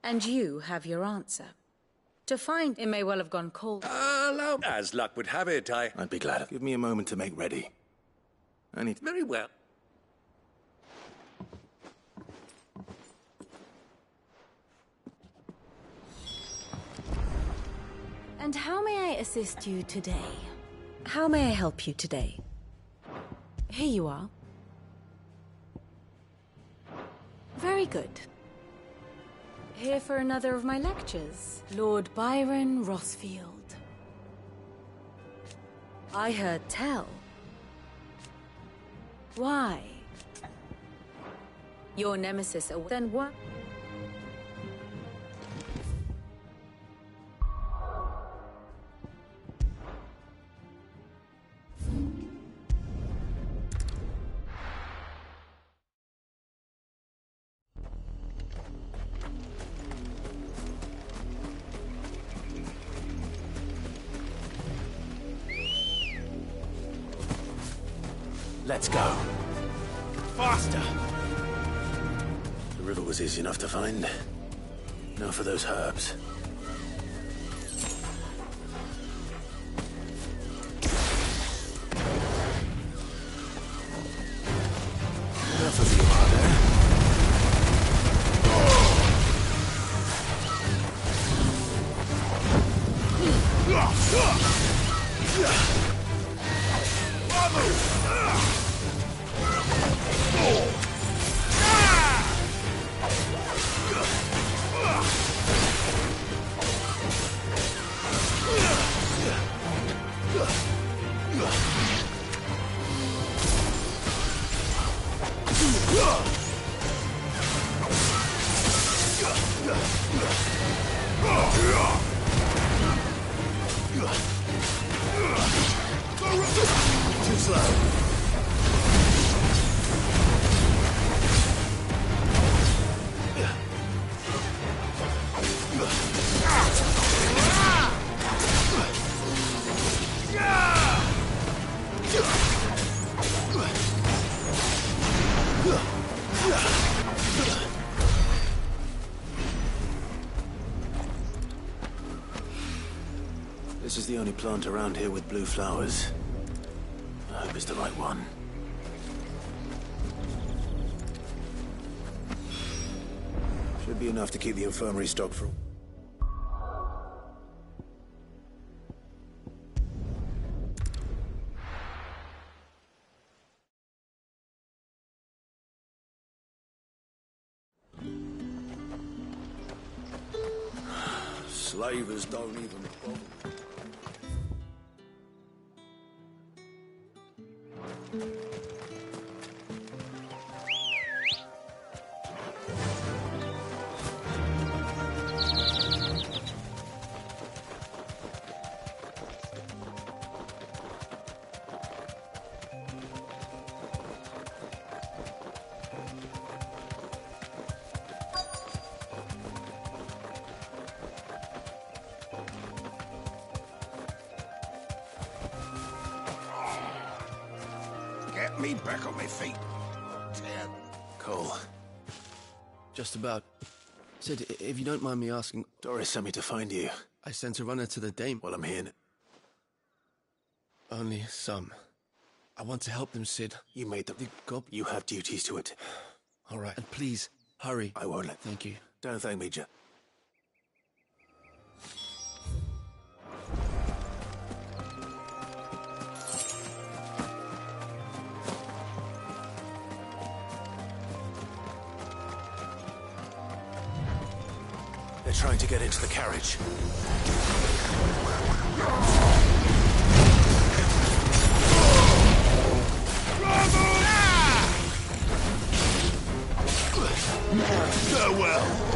And you have your answer. To find it may well have gone cold. As luck would have it, I'd be glad. Give me a moment to make ready. I need... Very well. And how may I assist you today? How may I help you today? Here you are. Very good. Here for another of my lectures, Lord Byron Rossfield. I heard tell. Why? Your nemesis, then what? Let's go. Faster! The river was easy enough to find. Now for those herbs. Too slow. This is the only plant around here with blue flowers. I hope it's the right one. Should be enough to keep the infirmary stocked for... Slavers don't even bother. Get me back on my feet. Cole. Just about. Sid, if you don't mind me asking... Doris sent me to find you. I sent a runner to the Dame. Well, I'm here. Only some. I want to help them, Sid. You made the gob. You have duties to it. All right. And please, hurry. I won't let... Thank you. Don't thank me, Jack. They're trying to get into the carriage. Farewell.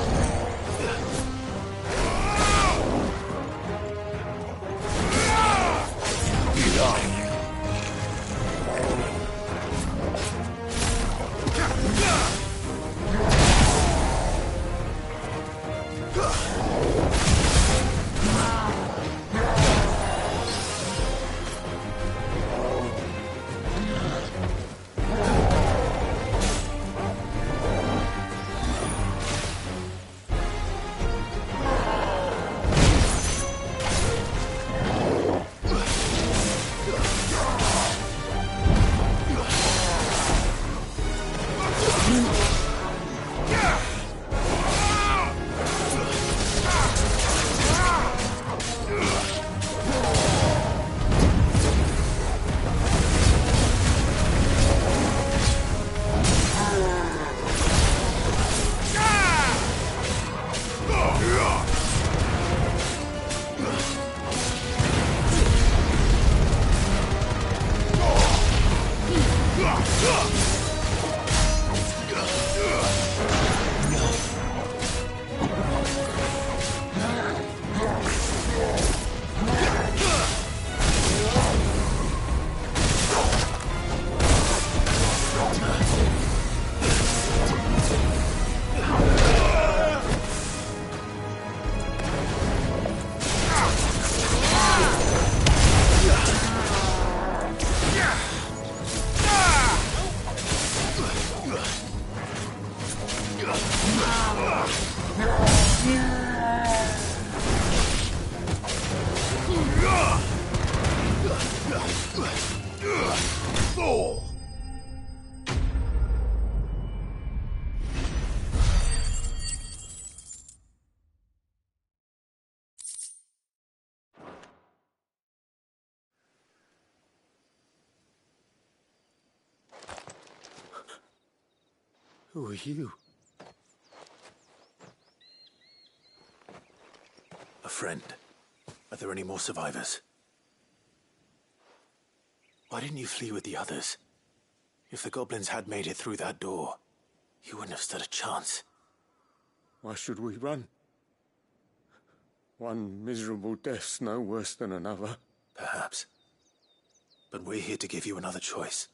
Who are you? A friend. Are there any more survivors? Why didn't you flee with the others? If the goblins had made it through that door, you wouldn't have stood a chance. Why should we run? One miserable death's no worse than another. Perhaps. But we're here to give you another choice.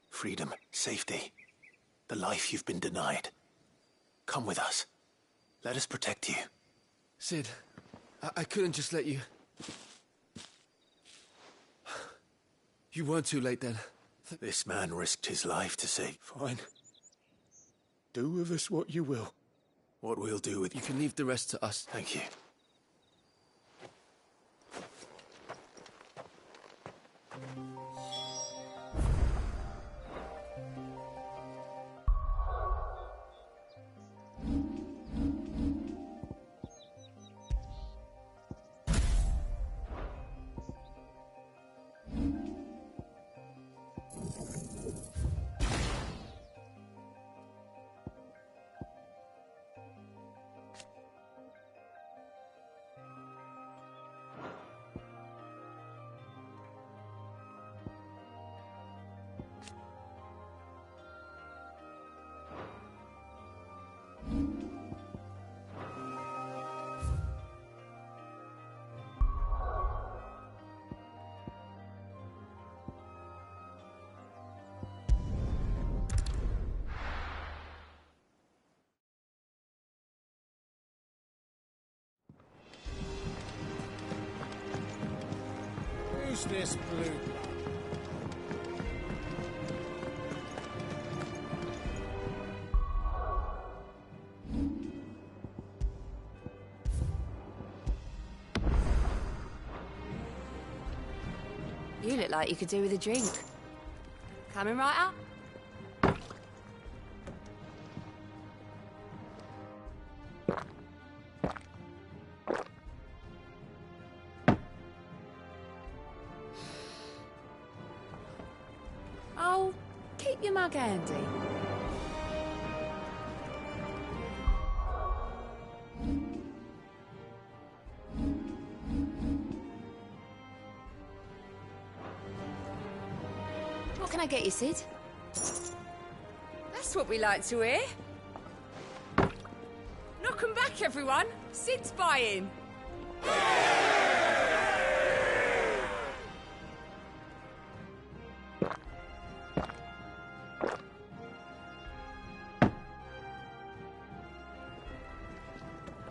Freedom, safety, the life you've been denied. Come with us. Let us protect you. Sid, I couldn't just let you... You weren't too late then. This man risked his life to save... Fine. Do with us what you will. What we'll do with... You can leave the rest to us. Thank you. Who's this blue blood? You look like you could do with a drink. Coming right up? Oh, keep your mug handy. What can I get you, Sid? That's what we like to hear. Knock 'em back, everyone. Sid's buying.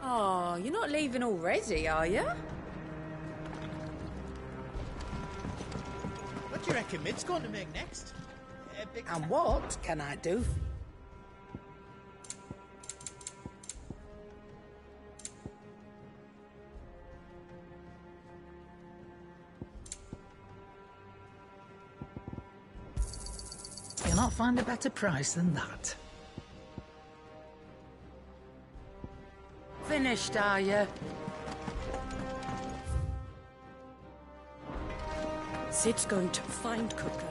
Oh, you're not leaving already, are you? What do you reckon Mid's going to make next? And what can I do? You'll not find a better price than that. Finished, are you? Sid's going to find Cooker.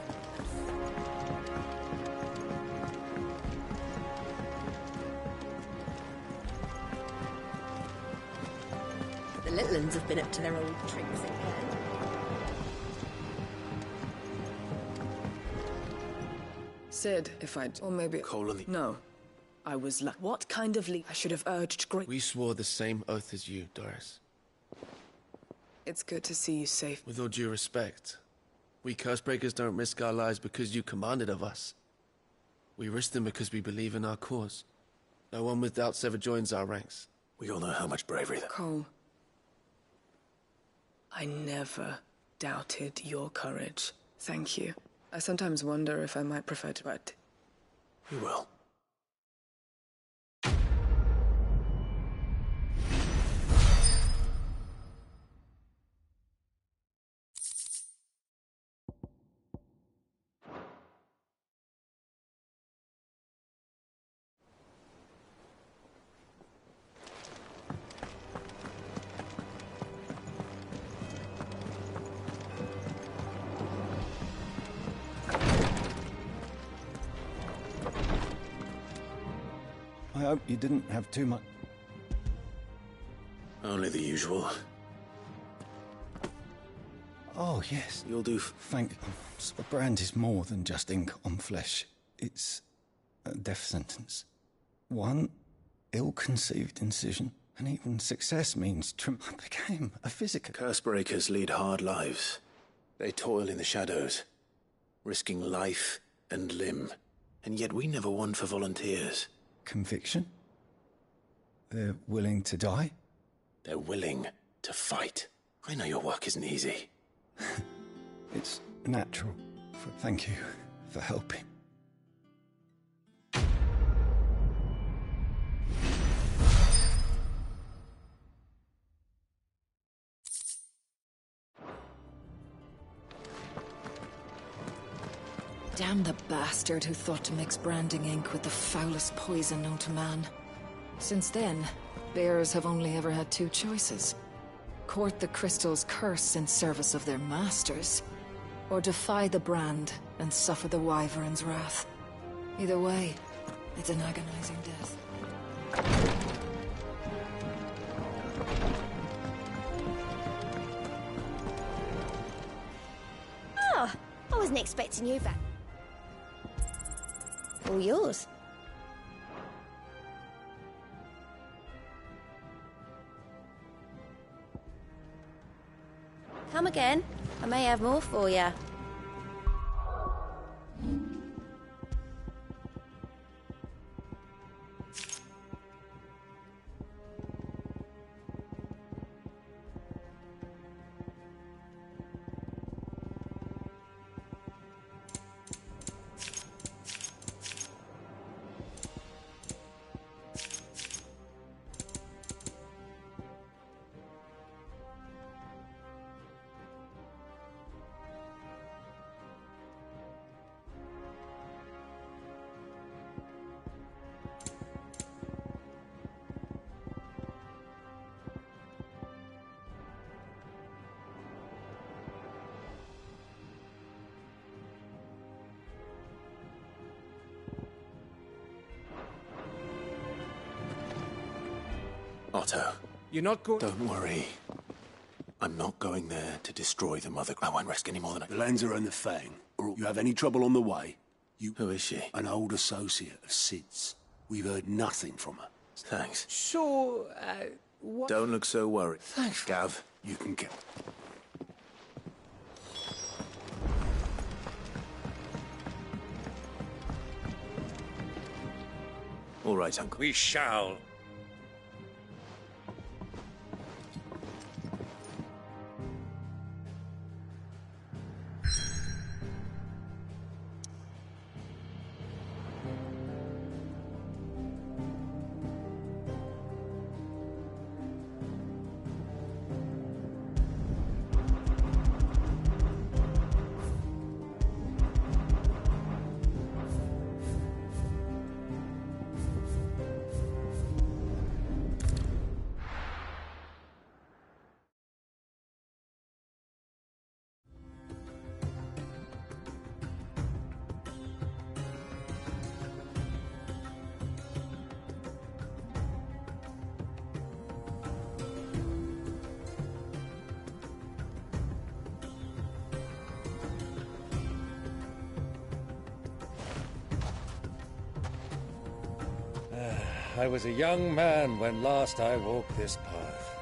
The little uns have been up to their old tricks again. Sid, if I'd... Or maybe... Colony. No. I was like, what kind of leap? I should have urged great... We swore the same oath as you, Doris. It's good to see you safe. With all due respect, we Cursebreakers don't risk our lives because you commanded of us. We risk them because we believe in our cause. No one with doubts ever joins our ranks. We all know how much bravery that... Cole, I never doubted your courage. Thank you. I sometimes wonder if I might prefer to... But You will. hope you didn't have too much. Only the usual. Oh, yes. You'll do. Thank you. A brand is more than just ink on flesh. It's a death sentence. One ill-conceived incision, and even success means I became a physic. Cursebreakers lead hard lives. They toil in the shadows, risking life and limb. And yet we never won for volunteers. Conviction? They're willing to die? They're willing to fight. I know your work isn't easy. It's natural. Thank you for helping. Damn the bastard who thought to mix branding ink with the foulest poison known to man. Since then, bearers have only ever had two choices. Court the crystal's curse in service of their masters, or defy the brand and suffer the wyvern's wrath. Either way, it's an agonizing death. Oh, I wasn't expecting you back. All yours. Come again. I may have more for you. Otto. You're not going... Don't worry. I'm not going there to destroy the mother. I won't risk any more than I... The Lanza and the Fang. Or you have any trouble on the way? Who is she? An old associate of Sid's. We've heard nothing from her. Thanks. So, what... Don't look so worried. Thanks. Gav. You can get... All right, Uncle. We shall. I was a young man when last I walked this path.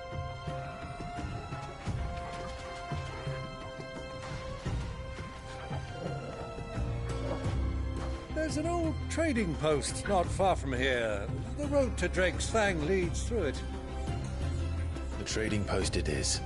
There's an old trading post not far from here. The road to Drake's Fang leads through it. The trading post it is.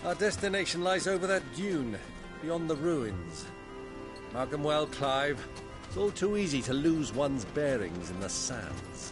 Our destination lies over that dune, beyond the ruins. Mark 'em well, Clive. It's all too easy to lose one's bearings in the sands.